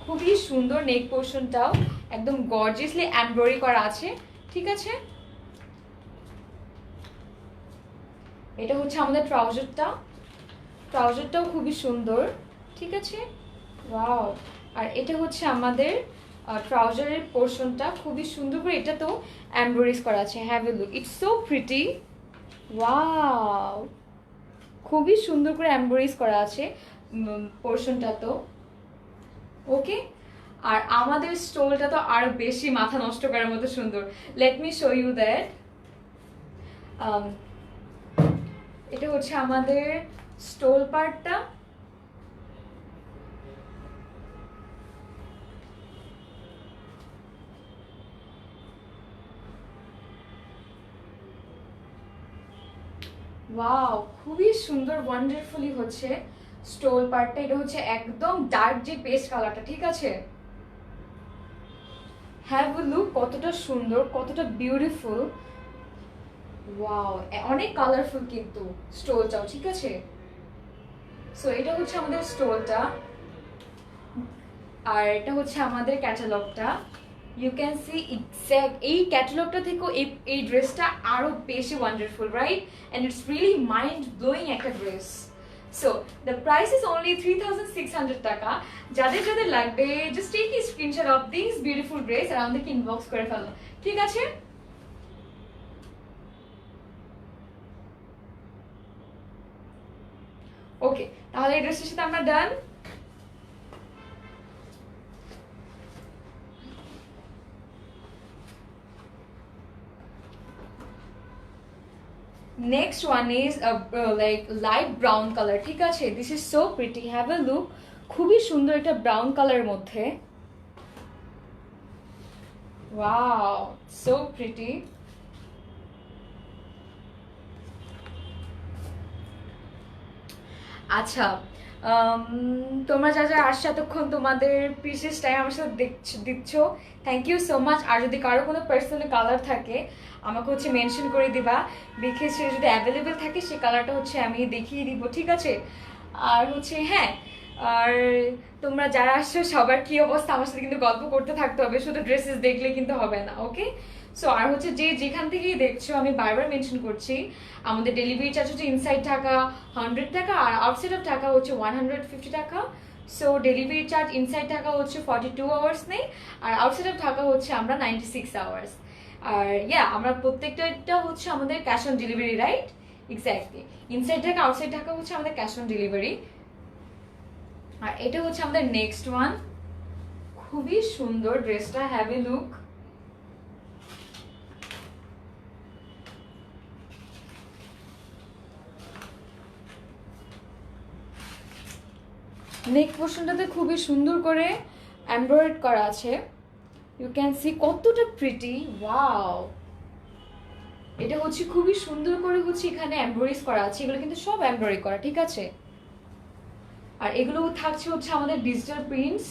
খুবই সুন্দর নেক পোর্শনটাও, একদম গর্জিয়াসলি এমব্রয়ডারি করা আছে, ঠিক আছে। এটা হচ্ছে আমাদের ট্রাউজারটাও খুবই সুন্দর, ঠিক আছে। ওয়াও। আর এটা হচ্ছে আমাদের ট্রাউজারের পোর্শনটা, খুবই সুন্দর করে এটা তো এমব্রয়ডারি করা আছে। Have a look, it's so pretty. Wow, খুবই সুন্দর করে এমব্রয়ডারি করা আছে পোর্শনটা তো, ওকে। আর আমাদের স্টোলটা তো আরো বেশি মাথা নষ্ট করার মতো সুন্দর। Let me show you that. এটা হচ্ছে আমাদের স্টোল পার্টটা। ওয়াও, খুবই সুন্দর, ওয়ান্ডারফুলি হচ্ছে স্টোল পার্টটা। এটা হচ্ছে একদম ডার্ক যে পেস্ট কালারটা, ঠিক আছে। হ্যাভ এ লুক, কতটা সুন্দর, কতটা বিউটিফুল। ওয়াও, অনেক কালারফুল কিন্তু স্টোলটাও, ঠিক আছে। সো এটা হচ্ছে আমাদের স্টোলটা, আর এটা হচ্ছে আমাদের ক্যাটালগটা। ইউ ক্যান সি এক্স্যাক্ট এই ক্যাটালগটা থেকেও এই ড্রেসটা আরো বেশি wonderful, right? And it's really mind blowing একটা ড্রেস। So the price is only 3,600 টাকা। যাদের যাদের লাগবে, just take a screenshot of this beautiful dress আর আমাদেরকে ইনবক্স করে ফেলো, ঠিক আছে। ওকে, তাহলে এই ড্রেসের সাথে আমরা ডান। Next one is a like light brown color, ঠিক আছে। This is so pretty, have a look, খুবই সুন্দর একটা ব্রাউন কালারের মধ্যে। Wow, so pretty. আচ্ছা, তোমরা যা যা আসছো এতক্ষণ, তোমাদের প্রিসিয়াস টাইম আমার সাথে দিচ্ছ, থ্যাংক ইউ সো মাচ। আর যদি কারো কোনো পার্সোনাল কালার থাকে আমাকে হচ্ছে মেনশন করে দিবা, বিকজ সে যদি অ্যাভেলেবেল থাকে সে কালারটা হচ্ছে আমি দেখিয়ে দিব, ঠিক আছে। আর হচ্ছে হ্যাঁ, আর তোমরা যারা আসছো সবার কি অবস্থা আমার সাথে কিন্তু গল্প করতে থাকতে হবে, শুধু ড্রেসেস দেখলে কিন্তু হবে না, ওকে। সো আর হচ্ছে যে যেখান থেকেই দেখছো, আমি বারবার মেনশন করছি, আমাদের ডেলিভারি চার্জ হচ্ছে ইনসাইড টাকা 100 টাকা আর আউটসাইড অফ টাকা হচ্ছে 150 টাকা। সো ডেলিভারি চার্জ ইনসাইড টাকা হচ্ছে 42 আওয়ার্স নেই, আর আউটসাইড অফ টাকা হচ্ছে আমরা 96 আওয়ার্স। আর ইয়া, আমরা প্রত্যেকটা হচ্ছে আমাদের cash on delivery, right? Exactly, inside টাকা আউটসাইড টাকা হচ্ছে আমাদের ক্যাশ অন ডেলিভারি। আর এটা হচ্ছে আমাদের নেক্সট ওয়ান, খুবই সুন্দর ড্রেসটা, হ্যাভ এ লুক। নেক পোর্শনটাতে খুবই সুন্দর করে এমব্রয়েড করা আছে, ইউ ক্যান সি কতটা প্রিটি। ওয়াও, এটা হচ্ছে খুবই সুন্দর করে হচ্ছে এখানে এমব্রয়েডারি করা আছে, এগুলো কিন্তু সব এমব্রয়েডারি করা, ঠিক আছে। আর এগুলো থাকছে হচ্ছে আমাদের ডিজিটাল প্রিন্টস।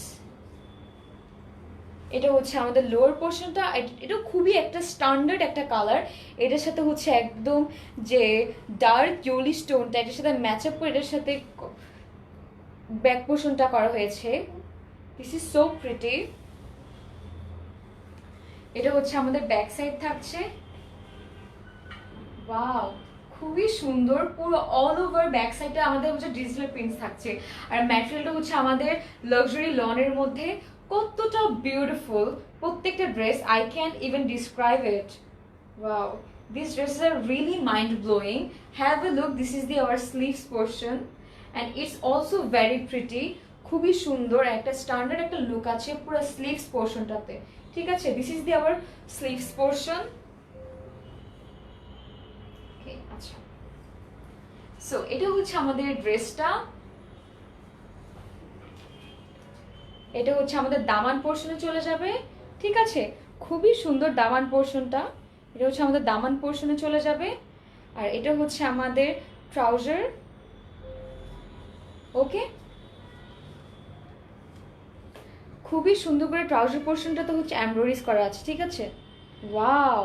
এটা হচ্ছে আমাদের লোয়ার পোর্শনটা, এটা খুবই একটা স্ট্যান্ডার্ড একটা কালার। এটার সাথে হচ্ছে একদম যে ডার্ক ইয়েলো স্টোনটা, এটার সাথে ম্যাচ আপ করে এটার সাথে ব্যাক পোর্শনটা করা হয়েছে। This is so pretty. এটা হচ্ছে আমাদের ব্যাক সাইড থাকছে। ওয়াও, খুবই সুন্দর, পুরো অল ওভার ব্যাক সাইডে আমাদের হচ্ছে ডিজিটাল প্রিন্টস থাকছে। আর ম্যাটেরিয়ালটা হচ্ছে আমাদের লাক্সারি লনের মধ্যে, কতটা বিউটিফুল প্রত্যেকটা dress, I can even describe it. Wow, these dresses are really mind blowing. Have a look, this is the our sleeves portion and it's also very pretty. খুবই সুন্দর একটা স্ট্যান্ডার্ড একটা লুক আছে পুরো স্লিভস পোর্শনটাতে, ঠিক আছে। This is the our sleeves portion. আচ্ছা, সো এটা হচ্ছে আমাদের ড্রেসটা, এটা হচ্ছে আমাদের দামান পোর্শনে চলে যাবে, ঠিক আছে। খুবই সুন্দর দামান পোর্শনটা, এটা হচ্ছে আমাদের দামান পোর্শনে চলে যাবে। আর এটা হচ্ছে আমাদের ট্রাউজার, ওকে। খুবই সুন্দর করে ট্রাউজার পোর্শনটাতে হচ্ছে এমব্রয়েডারি করা আছে, ঠিক আছে। ওয়াও,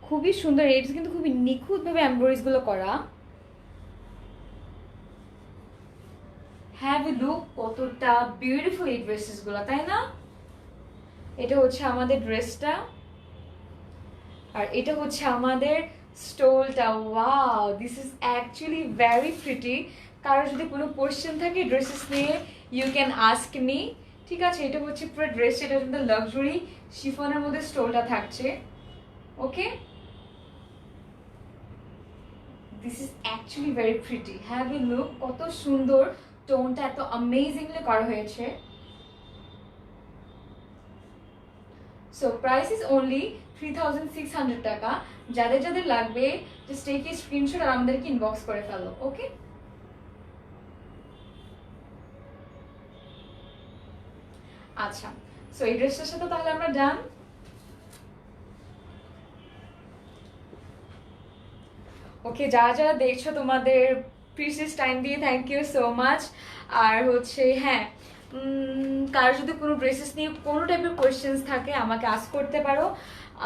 খুবই সুন্দর, এটা কিন্তু খুবই নিখুঁতভাবে এমব্রয়েডারি গুলো করা। হ্যাভ এ লুক, কতটা বিউটিফুল এই ড্রেসেস গুলো, তাই না? এটা হচ্ছে আমাদের ড্রেসটা, আর এটা হচ্ছে আমাদের স্টোলটা। Wow, this is actually very pretty. কারো যদি কোনো কোয়েশ্চেন থাকে ড্রেসেস নিয়ে, ইউ ক্যান আস্ক মি, ঠিক আছে। এটা হচ্ছে পুরো ড্রেস, এটা কিন্তু লাক্সারি শিফনের মধ্যে স্টোলটা থাকছে, okay. This is actually very pretty, have a look, কত সুন্দর টোনটা, এত অ্যামেজিংলি করা হয়েছে। সো প্রাইস ইজ অনলি 3,600 টাকা। যাদের যাদের লাগবে জাস্ট টেক এ স্ক্রিনশট আর আমাদেরকে ইনবক্স করে ফেলো, ওকে। আচ্ছা, সো এই ড্রেসটার সাথে তাহলে আমরা ডান। ওকে, যারা যারা দেখছো তোমাদের প্রিসিয়াস টাইম দিয়ে থ্যাংক ইউ সো মাচ। আর হচ্ছে হ্যাঁ, কার যদি কোনো ড্রেসেস নিয়ে কোনো টাইপের কোয়েশ্চেন্স থাকে আমাকে আস্ক করতে পারো।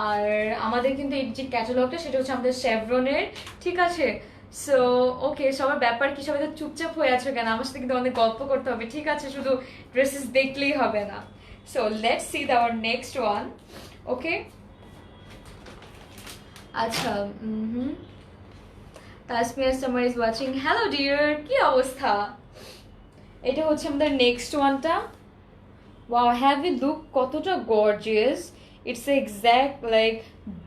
আর আমাদের কিন্তু এই যে ক্যাটালগটা সেটা হচ্ছে আমাদের শেভরনের, ঠিক আছে? সো ওকে, সবার ব্যাপার কি, সবাই তো চুপচাপ হয়ে আছো কেন? আমার সাথে কিন্তু অনেক গল্প করতে হবে, ঠিক আছে? শুধু ড্রেসেস দেখলেই হবে না। So let's see our next one. Okay, আচ্ছা, Tasmia Samar is watching. Hello dear, কি অবস্থা? এটা হচ্ছে আমাদের নেক্সট ওয়ানটা। ওয়াও, হ্যাভ ইউ লুক কতটা gorgeous. It's exact like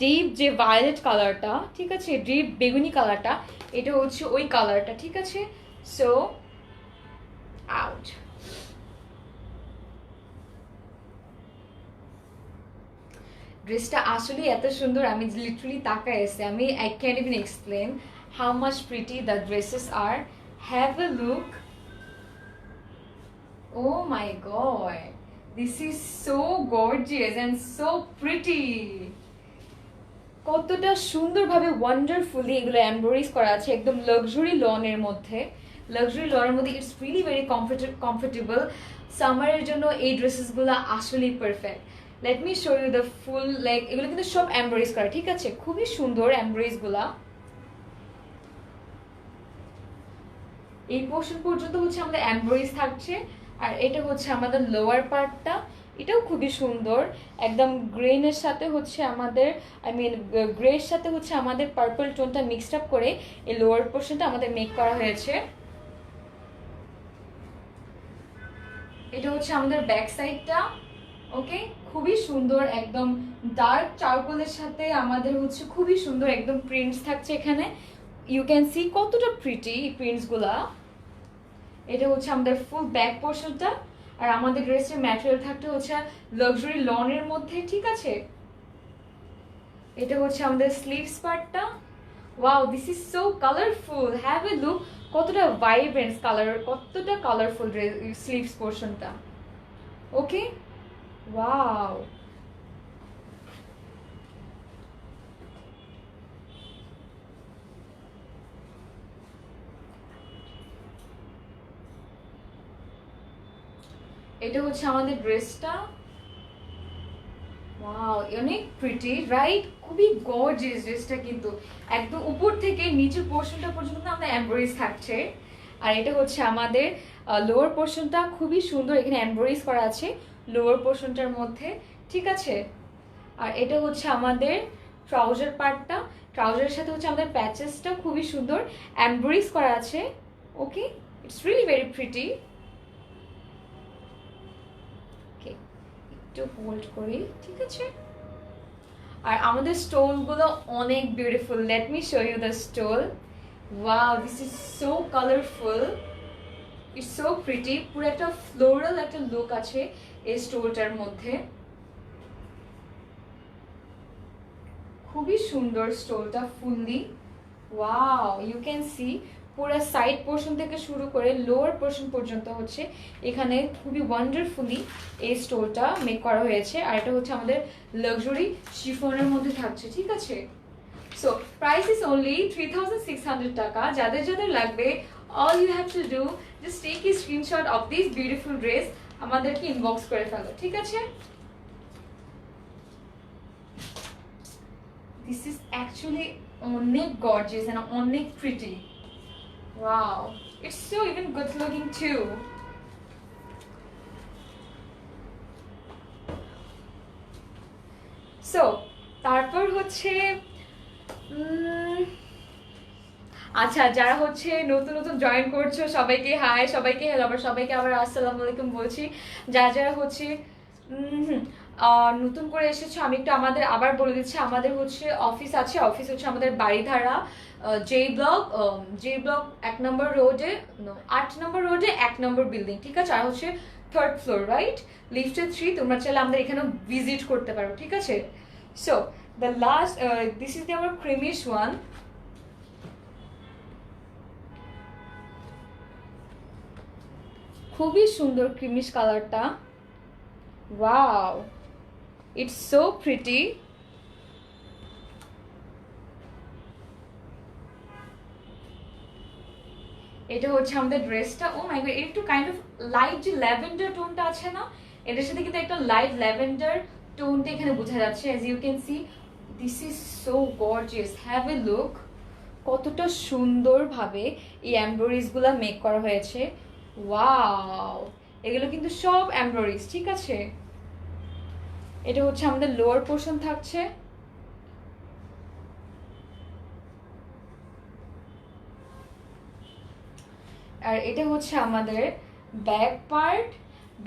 deep যে ভায়োলেট কালারটা, ঠিক আছে, ডিপ বেগুনি কালারটা, এটা হচ্ছে ওই কালারটা, ঠিক আছে? So out. ড্রেসটা আসলে এত সুন্দর, আমি লিটারালি তাকায় এসে আমি I can even explain how much pretty the dresses are. Have a look. Oh my god, this is so gorgeous and so pretty. কতটা সুন্দরভাবে ওয়ান্ডারফুলি এগুলো এমব্রয়ডারি করা আছে, একদম লাক্সারি লনের মধ্যে। লাক্সারি লনের মধ্যে ইটস রিয়েলি ভেরি কমফোর্টেবল। সামারের জন্য এই ড্রেসেসগুলো আসলেই perfect. Let me show you the full, like এগুলো কিন্তু সব এমব্রয়ডারি করা, ঠিক আছে? খুবই সুন্দর এমব্রয়ডারিগুলা। এই পোর্শন পর্যন্ত হচ্ছে আমাদের এমব্রয়ডারি থাকছে। আর এটা হচ্ছে আমাদের লোয়ার পার্টটা, এটাও খুবই সুন্দর। একদম গ্রেনের সাথে হচ্ছে আমাদের, আই মিন গ্রের সাথে হচ্ছে আমাদের পার্পল টোনটা মিক্সড আপ করে এই লোয়ার পোর্শনটা আমাদের মেক করা হয়েছে। এটা হচ্ছে আমাদের ব্যাক সাইডটা। ওকে, খুবই সুন্দর, একদম ডার্ক চারকোলের সাথে আমাদের হচ্ছে খুবই সুন্দর একদম প্রিন্টস থাকছে এখানে। ইউ ক্যান সি কতটা প্রিটি এই প্রিন্টসগুলা। এটা হচ্ছে আমাদের ফুল ব্যাক পোর্শনটা। আর আমাদের ড্রেসের ম্যাটেরিয়াল থাকতে হচ্ছে লাক্সারি লনের মধ্যে, ঠিক আছে? এটা হচ্ছে আমাদের স্লিভস পার্টটা। Wow, this is so colourful, have a look. কতটা ভাইব্রেন্ট কালার, কতটা কালারফুল স্লিভস পোর্শনটা। ওকে, ওয়াও। এটা হচ্ছে আমাদের ড্রেসটা। ওয়াও, অনেক প্রিটি, রাইট? খুবই গর্জিয়াস ড্রেসটা কিন্তু। একদম উপর থেকে নিচের পোর্শনটা পর্যন্ত আমাদের এমব্রয়ডারি থাকছে। আর এটা হচ্ছে আমাদের লোয়ার পোর্শনটা, খুবই সুন্দর, এখানে এমব্রয়ডারি করা আছে লোয়ার পোর্শনটার মধ্যে, ঠিক আছে? আর এটা হচ্ছে আমাদের ট্রাউজার পার্টটা। ট্রাউজারের সাথে হচ্ছে আমাদের প্যাচেসটা খুবই সুন্দর এমব্রয়ডারি করা আছে। Okay, it's really very pretty. একটু হোল্ড করি, ঠিক আছে? আর আমাদের স্টোনগুলো অনেক beautiful. Let me show you the stone. Wow, this is so colourful, it's so pretty. পুরো একটা ফ্লোরাল একটা লুক আছে এই স্টোনটার মধ্যে। খুবই সুন্দর স্টোনটা fully. Wow, you can see পুরো সাইড পোর্শন থেকে শুরু করে লোয়ার পোর্শন পর্যন্ত হচ্ছে এখানে খুবই ওয়ান্ডারফুলি এই স্টোরটা মেক করা হয়েছে। আর এটা হচ্ছে আমাদের লাক্সারি শিফনের মধ্যে থাকছে, ঠিক আছে? সো প্রাইস ইজ অনলি 3600 টাকা। যাদের যাদের লাগবে, all you have to do just take a screenshot of this beautiful dress, আমাদেরকে ইনবক্স করে ফেলো, ঠিক আছে? This is actually অনেক gorgeous and অনেক pretty. Wow, it's so even good looking too. So তারপর হচ্ছে আচ্ছা, যারা হচ্ছে নতুন নতুন জয়েন করছো সবাইকে হাই, সবাইকে হ্যালো, আবার সবাইকে আবার আসসালামু আলাইকুম বলছি। যারা যারা হচ্ছে নতুন করে এসেছো, আমি একটু আমাদের আবার বলে দিচ্ছি। আমাদের হচ্ছে অফিস আছে, অফিস হচ্ছে আমাদের বাড়িধারা জে ব্লক 1 নম্বর রোডে, 8 নম্বর রোডে 1 নম্বর বিল্ডিং, ঠিক আছে? আর হচ্ছে 3rd ফ্লোর, রাইট? লিফটে 3। তোমরা চাইলে আমাদের এখানে ভিজিট করতে পারো, ঠিক আছে? So the last, this is our creamish one. খুবই সুন্দর ক্রিমিশ কালারটা। Wow, it's so pretty. এটা হচ্ছে আমাদের ড্রেসটা। ও মাই গড, একটু কাইন্ড অফ লাইট যে ল্যাভেন্ডার টোনটা আছে না, এটার সাথে কিন্তু একটা লাইট ল্যাভেন্ডার টোনটা এখানে বোঝা যাচ্ছে। As you can see, this is so gorgeous, have a look. কতটা সুন্দরভাবে এই এমব্রয়ডারিজগুলো মেক করা হয়েছে। ওয়াও, এগুলো কিন্তু সব এমব্রয়ডারিজ, ঠিক আছে। এটা হচ্ছে আমাদের লোয়ার পোর্শন থাকছে। আর এটা হচ্ছে আমাদের ব্যাক পার্ট।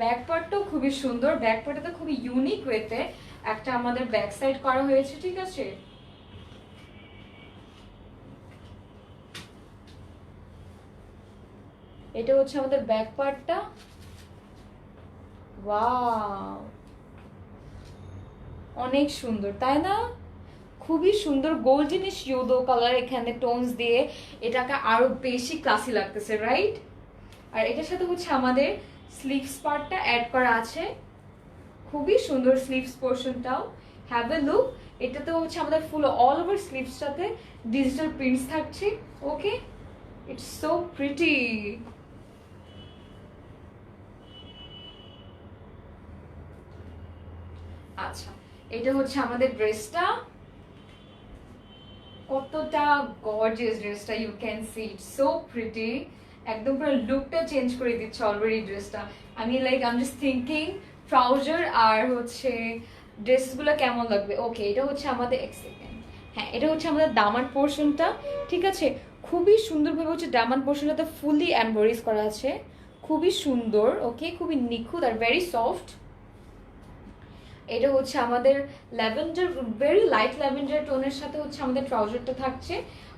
ব্যাক পার্টটাও খুবই সুন্দর, ব্যাক পার্টটা খুবই ইউনিক ওয়েতে একটা আমাদের ব্যাক সাইড করা হয়েছে, ঠিক আছে। এটা হচ্ছে আমাদের ব্যাক পার্টটা। ওয়াও, অনেক সুন্দর তাই না? খুবই সুন্দর গোল্ডেনিশ ইয়েলো কালার এখানে টোনস দিয়ে এটাকে আরো বেশি ক্লাসি লাগতেছে, রাইট? আর এটার সাথে হচ্ছে আমাদের স্লিভস পার্টটা অ্যাড করা আছে, খুবই সুন্দর স্লিভস পোর্শনটাও। Have a look. এটাতে হচ্ছে আমাদের ফুল অল ওভার স্লিভসটাতে ডিজিটাল প্রিন্টস থাকছে। Okay, it's so pretty. আচ্ছা, এটা হচ্ছে আমাদের ড্রেসটা। কতটা গর্জিয়াস ড্রেসটা, you can see it's so pretty. একদম পুরো লুকটা চেঞ্জ করে দিচ্ছে অলরেডি ড্রেসটা। আমি like I am just thinking trouser আর হচ্ছে ড্রেসগুলো কেমন লাগবে। ওকে, এটা হচ্ছে আমাদের এক সেকেন্ড, হ্যাঁ এটা হচ্ছে আমাদের দামান পোর্শনটা, ঠিক আছে। খুবই সুন্দরভাবে হচ্ছে দামান পোর্শনটাতে ফুললি এমব্রয়ডারি করা আছে, খুবই সুন্দর। ওকে, খুবই নিখুঁত আর ভেরি সফট। এটা হচ্ছে আমাদের ল্যাভেন্ডার, ভেরি লাইট ল্যাভেন্ডার টোনের সাথে হচ্ছে আমাদের ট্রাউজারটা থাকছে,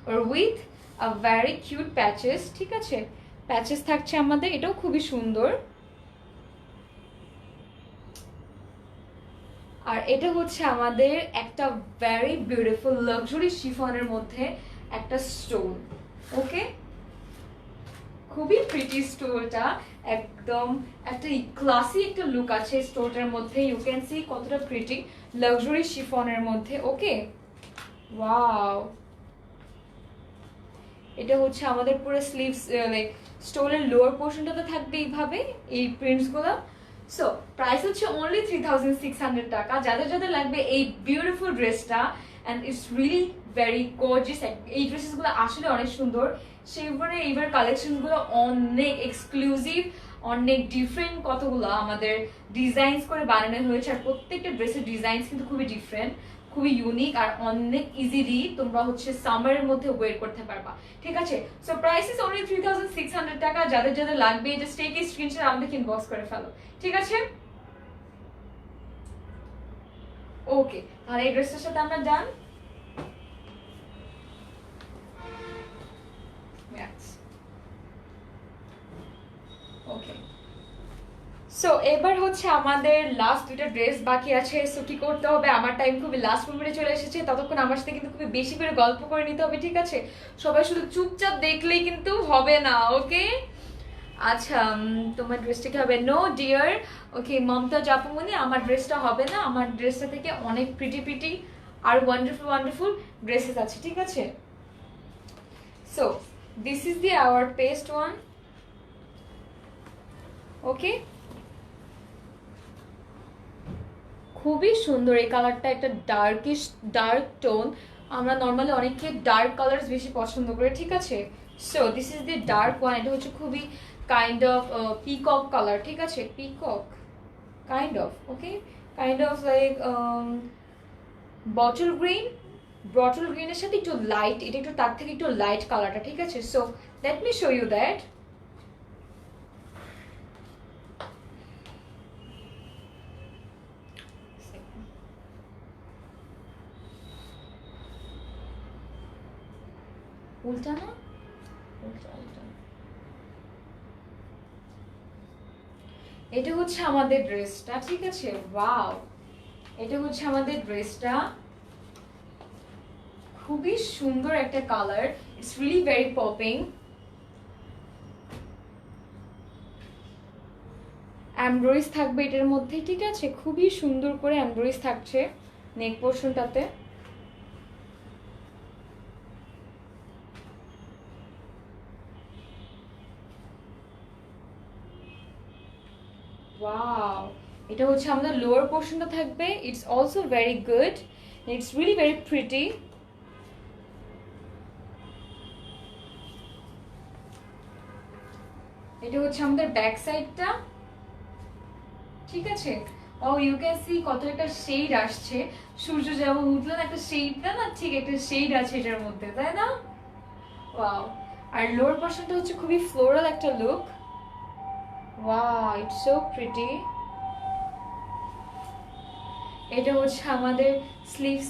আর with a very cute patches, ঠিক আছে। প্যাচেস থাকছে আমাদের, এটাও খুবই সুন্দর। আর এটা হচ্ছে আমাদের একটা ভেরি বিউটিফুল লাক্সারি শিফনের মধ্যে একটা স্টোন। ওকে, খুবই প্রিটি স্টোরটা, একদম একটা ক্লাসি একটা লুক আছে স্টোরটার মধ্যে। ইউ ক্যান সি কতটা প্রিটি লাক্সারি শিফনের মধ্যে। ওকে, ওয়াও। এটা হচ্ছে আমাদের পুরো স্লিভস, লাইক স্টোরের লোয়ার পোর্শনটাতে থাকবে এইভাবে এই প্রিন্টসগুলো। সো প্রাইস হচ্ছে অনলি 3600 টাকা। যাদের যাদের লাগবে এই বিউটিফুল ড্রেসটা, and it's really very gorgeous. এই ড্রেসেসগুলো আসলে অনেক সুন্দর। সেইবারে এইবার কালেকশনগুলো অনেক এক্সক্লুসিভ, অনেক ডিফারেন্ট, কতগুলো আমাদের ডিজাইনস করে বানানো হয়েছে। আর প্রত্যেকটা ড্রেসের ডিজাইনস কিন্তু খুবই ডিফারেন্ট, খুবই ইউনিক, আর অনেক ইজিলি তোমরা হচ্ছে সামারের মধ্যে ওয়ের করতে পারবা, ঠিক আছে। সো প্রাইস ইজ অনলি 3600 টাকা। যাদের যাদের লাগবে জাস্ট টেক এ স্ক্রিনশট আমাদেরকে ইনবক্স করে ফেলো, ঠিক আছে। ওকে, তাহলে এই ড্রেসটার সাথে আমরা ডান। ওকে, সো এবার হচ্ছে আমাদের লাস্ট দুইটা ড্রেস বাকি আছে। সো কি করতে হবে, আমার টাইম খুবই লাস্ট মোমেন্টে চলে এসেছে, ততক্ষণ আমার সাথে কিন্তু খুবই বেশি করে গল্প করে নিতে হবে, ঠিক আছে। সবাই শুধু চুপচাপ দেখলেই কিন্তু হবে না, ওকে। আচ্ছা, তোমার ড্রেসটা কি হবে? No dear, okay Mamata Japumoni, আমার ড্রেসটা হবে না। আমার ড্রেসটা থেকে অনেক প্রিটি প্রিটি আর ওয়ান্ডারফুল ওয়ান্ডারফুল ড্রেসেস আছে, ঠিক আছে। So this is the our pest one. Okay, খুবই সুন্দর এই কালারটা, একটা ডার্কিশ ডার্ক টোন। আমরা নর্মালি অনেকে ডার্ক কালার্স বেশি পছন্দ করি, ঠিক আছে। So this is the dark one. এটা হচ্ছে খুবই কাইন্ড অফ পিকক কালার, ঠিক আছে। Peacock kind of, okay, kind of like bottle green. Bottle গ্রিনের সাথে একটু লাইট, এটা একটু তার থেকে একটু লাইট কালারটা, ঠিক আছে। So let me show you that. উল্টা না, উল্টা উল্টা। এটা হচ্ছে আমাদের ড্রেসটা, ঠিক আছে। ওয়াও, এটা হচ্ছে আমাদের ড্রেসটা, খুবই সুন্দর একটা colour, it's really very popping. Embroideries থাকবে এটার মধ্যে, ঠিক আছে। খুবই সুন্দর করে এমব্রয়ডারিজ থাকছে নেক পোর্শনটাতে। ওয়াও, এটা হচ্ছে আমাদের লোয়ার পোর্শনটা থাকবে। It's also very good, it's really very pretty. এটা হচ্ছে আমাদের ব্যাক সাইডটা, ঠিক আছে। ও ইউ ক্যান সি কত একটা শেড আসছে, সূর্য যেমন উঠলো না, একটা শেডটা না, ঠিক একটা শেড আছে এটার মধ্যে, তাই না? ওয়াও। আর লোয়ার পোর্শনটা হচ্ছে খুবই ফ্লোরাল একটা look. Wow, it's so pretty. এটা হচ্ছে আমাদের স্লিভস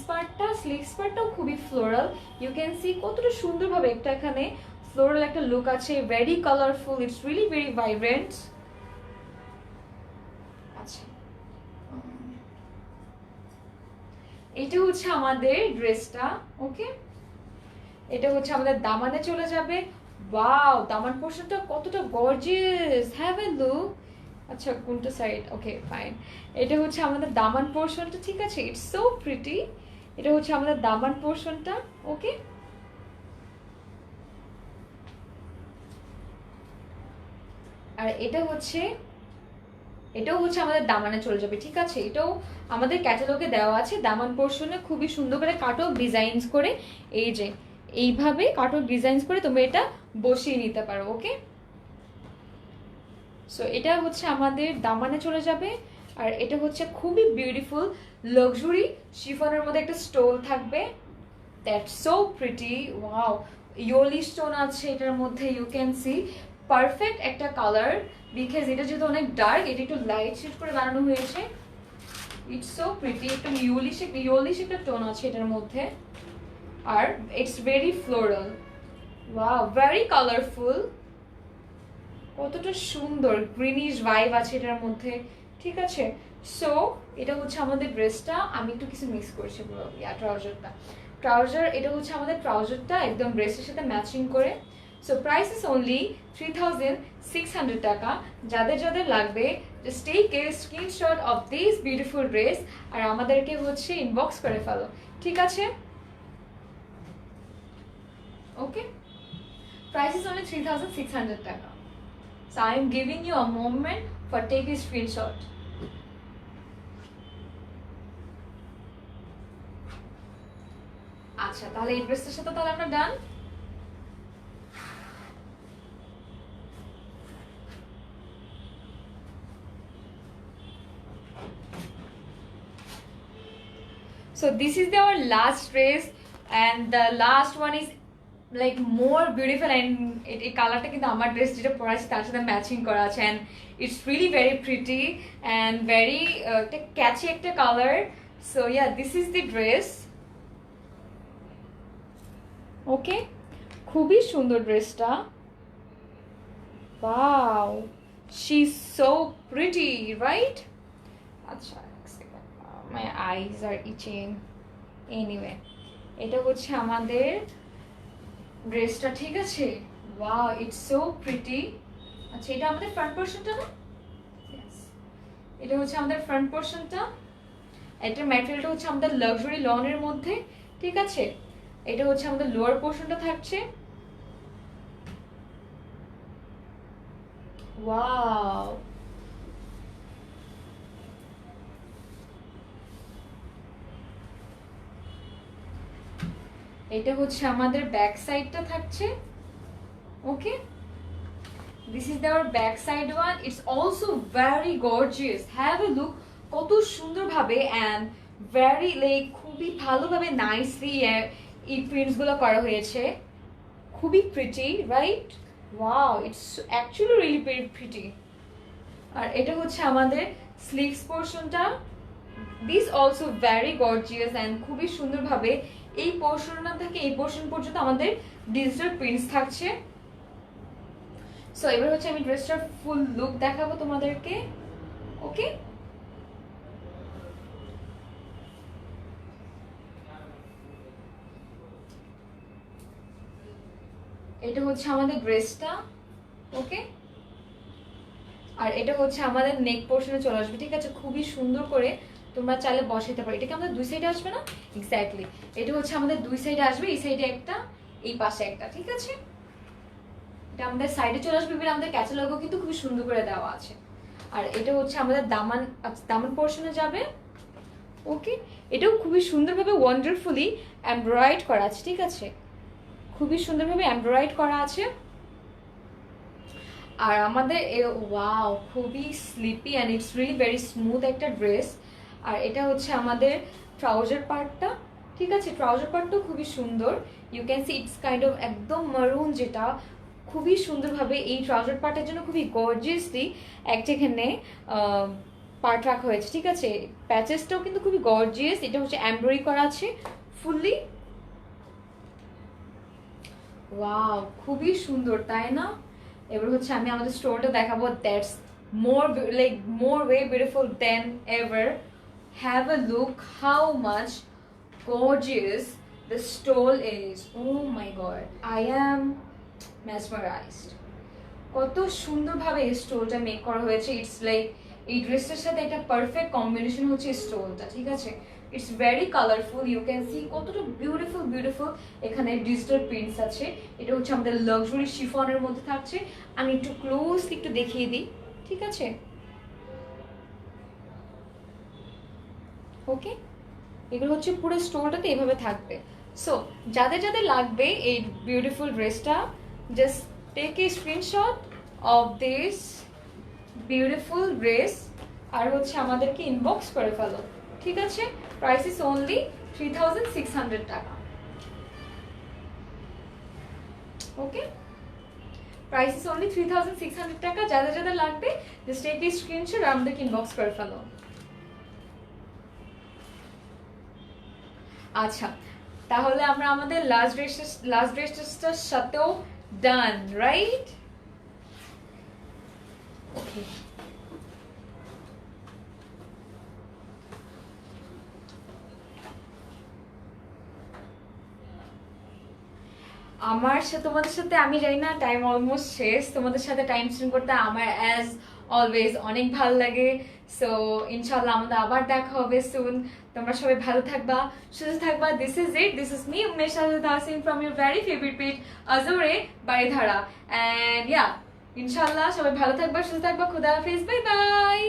পার্টটাও খুবই ফ্লোরাল। ইউ ক্যান সি কতটা সুন্দরভাবে একটা এখানে ফ্লোরাল একটা লুক আছে, very colourful, it's really very vibrant. আচ্ছা, এটা হচ্ছে আমাদের ড্রেসটা, ওকে। এটা হচ্ছে আমাদের দামানে চলে যাবে। ওয়াও, দামান পোর্শনটা কতটা গর্জিয়াস, হ্যাভ এ লুক। আচ্ছা, কোনটা সাইড? Okay fine. এটা হচ্ছে আমাদের দামান পোর্শনটা, ঠিক আছে, ইটস সো প্রিটি। এটা হচ্ছে আমাদের দামান পোর্শনটা, ওকে। আর এটাও হচ্ছে আমাদের দামানে চলে যাবে, ঠিক আছে। এটাও আমাদের ক্যাটালগে দেওয়া আছে। দামান পোর্শনে খুবই সুন্দর করে কাটক ডিজাইনস করে, এই যে এইভাবে কাটক ডিজাইনস করে তোমরা এটা বসিয়ে নিতে পারো, ওকে। সো এটা হচ্ছে আমাদের দামানে চলে যাবে। আর এটা হচ্ছে খুবই বিউটিফুল লাক্সারি শিফনের মধ্যে একটা স্টোল থাকবে, that's so pretty. Wow, yellowy stone আছে এটার মধ্যে, ইউ ক্যান সি পারফেক্ট একটা কালার, বিকজ এটা যেহেতু অনেক ডার্ক, এটা একটু লাইট শেড করে বানানো হয়েছে। ইটস সো প্রিটি, একটু ইয়োলিশ একটা টোন আছে এটার মধ্যে। আর it's very floral. Wow, very colourful, কতটা সুন্দর গ্রিনিশ ভাইব আছে এটার মধ্যে, ঠিক আছে। সো এটা হচ্ছে আমাদের ড্রেসটা। আমি একটু কিছু মিস করছি পুরো, ট্রাউজার, এটা হচ্ছে আমাদের ট্রাউজারটা একদম ড্রেসের সাথে ম্যাচিং করে। সো প্রাইস ইস অনলি 3600 টাকা। যাদের যাদের লাগবে just take a screenshot of this beautiful dress আর আমাদেরকে হচ্ছে ইনবক্স করে ফেলো, ঠিক আছে। ওকে, প্রাইস ইস অনলি 3600 টাকা। So I am giving you a moment for take a screenshot. আচ্ছা, তাহলে এই ড্রেসটার সাথে তাহলে আমরা ডান। So this is our last dress and the last one is like more beautiful and এই কালারটা কিন্তু আমার ড্রেস যেটা পরাছি তার সাথে ম্যাচিং করা আছে and it's really very pretty and very catchy একটা colour. So yeah, this is the dress. ওকে, খুবই সুন্দর ড্রেসটা। Wow, she is so pretty, right? আচ্ছা, মাই আইজ আর ইচিং। এনিওয়ে, এটা হচ্ছে আমাদের ড্রেসটা, ঠিক আছে। Wow, it's so pretty. আচ্ছা, এটা আমাদের ফ্রন্ট পোর্শনটা না? ইয়েস, এটা হচ্ছে আমাদের ফ্রন্ট পোর্শনটা। এটার ম্যাটেরিয়ালটা হচ্ছে আমাদের লাক্সারি লনের মধ্যে, ঠিক আছে। এটা হচ্ছে আমাদের লোয়ার পোর্শনটা থাকছে। ওয়াও, এটা হচ্ছে আমাদের ব্যাক সাইডটা থাকছে, ওকে। দিস ইজ দেওয়ার back side one. It's also very gorgeous, have a look, কত সুন্দরভাবে অ্যান্ড ভেরি লাইক খুবই ভালোভাবে নাইসলি এই প্রিন্টসগুলো করা হয়েছে, খুবই pretty, right? Wow, it's actually really very pretty. আর এটা হচ্ছে আমাদের স্লিভস পোর্শনটা। This also very gorgeous and খুবই সুন্দরভাবে এই পোর্শনটা থেকে এই পোর্শন পর্যন্ত আমাদের ডিজিটাল প্রিন্টস থাকছে। সো এবার হচ্ছে আমি ড্রেসটার ফুল লুক দেখাবো তোমাদেরকে, ওকে। এটা হচ্ছে আমাদের ড্রেসটা, ওকে। আর এটা হচ্ছে আমাদের নেক পোর্শনে চলে আসবে, ঠিক আছে। খুবই সুন্দর করে তোমরা চাইলে বসাইতে পারো। এটা কি আমাদের দুই সাইডে আসবে না? এক্স্যাক্টলি, এটা হচ্ছে আমাদের দুই সাইডে আসবে, এই সাইডে একটা, এই পাশে একটা, ঠিক আছে। এটা আমাদের সাইডে চলে আসবে। আমাদের ক্যাটালগও কিন্তু খুবই সুন্দর করে দেওয়া আছে। আর এটা হচ্ছে আমাদের দামান, দামান পোর্শনে যাবে। ওকে, এটাও খুবই সুন্দরভাবে ওয়ান্ডারফুলি এমব্রয়েড করা আছে, ঠিক আছে, খুবই সুন্দরভাবে এমব্রয়েড করা আছে। আর আমাদের ওয়াও, খুবই sleepy and it's really very smooth একটা ড্রেস। আর এটা হচ্ছে আমাদের ট্রাউজার পার্টটা, ঠিক আছে, ট্রাউজার পার্টটাও খুবই সুন্দর। You can see it's kind of একদম মারুন, যেটা খুবই সুন্দরভাবে এই ট্রাউজার পার্টের জন্য খুবই গর্জিয়াসলি একটা এখানে পার্ট রাখা হয়েছে, ঠিক আছে। প্যাচেসটাও কিন্তু খুবই গর্জিয়াস, এটা হচ্ছে এমব্রয়ডারি করা আছে ফুললি। ওয়াও, খুবই সুন্দর, তাই না? এবার হচ্ছে আমি আমাদের স্টোরটা দেখাবো। That's more way beautiful then ever. Have a look how much gorgeous the stole is. Oh my god, I am mesmerized. কত সুন্দরভাবে এই স্টোলটা মেক করা হয়েছে। ইটস লাইক এই ড্রেসটার সাথে একটা পারফেক্ট কম্বিনেশন হচ্ছে স্টোলটা, ঠিক আছে। It's very colourful, you can see কতটা বিউটিফুল বিউটিফুল এখানে ডিজিটাল প্রিন্টস আছে। এটা হচ্ছে আমাদের লাক্সারি শিফনের মধ্যে থাকছে। আমি একটু ক্লোজলি একটু দেখিয়ে দিই, ঠিক আছে। ওকে, এগুলো হচ্ছে পুরো স্টোরটাতে এভাবে থাকবে। সো যাদের যাদের লাগবে এই বিউটিফুল ড্রেসটা, just take a screenshot of this beautiful dress আর হচ্ছে আমাদেরকে ইনবক্স করে ফেলো, ঠিক আছে। প্রাইস ইস অনলি 3600 টাকা। ওকে, প্রাইস ইস অনলি 3600 টাকা। যাদের যাদের লাগবে জাস্ট টেক এ স্ক্রিনশট আর আমাদেরকে ইনবক্স করে ফেলো। আচ্ছা, তাহলে আমরা আমাদের লাস্ট ড্রেসটার সাথেও ডান, রাইট? ওকে, আমার সাথে তোমাদের সাথে আমি জানি না, টাইম অলমোস্ট শেষ। তোমাদের সাথে টাইম স্পেন্ড করতে আমার অ্যাজ অলওয়েজ অনেক ভালো লাগে। সো ইনশাল্লাহ আমাদের আবার দেখা হবে সুন। তোমরা সবাই ভালো থাকবা, সুস্থ থাকবা। This is it, this is me Umesh Hasin from your very favourite page আজরে বাড়িধারা। অ্যান্ড ইয়া, ইনশাল্লাহ সবাই ভালো থাকবা, সুস্থ থাকবা। খুদা হাফিজ, বাই বাই।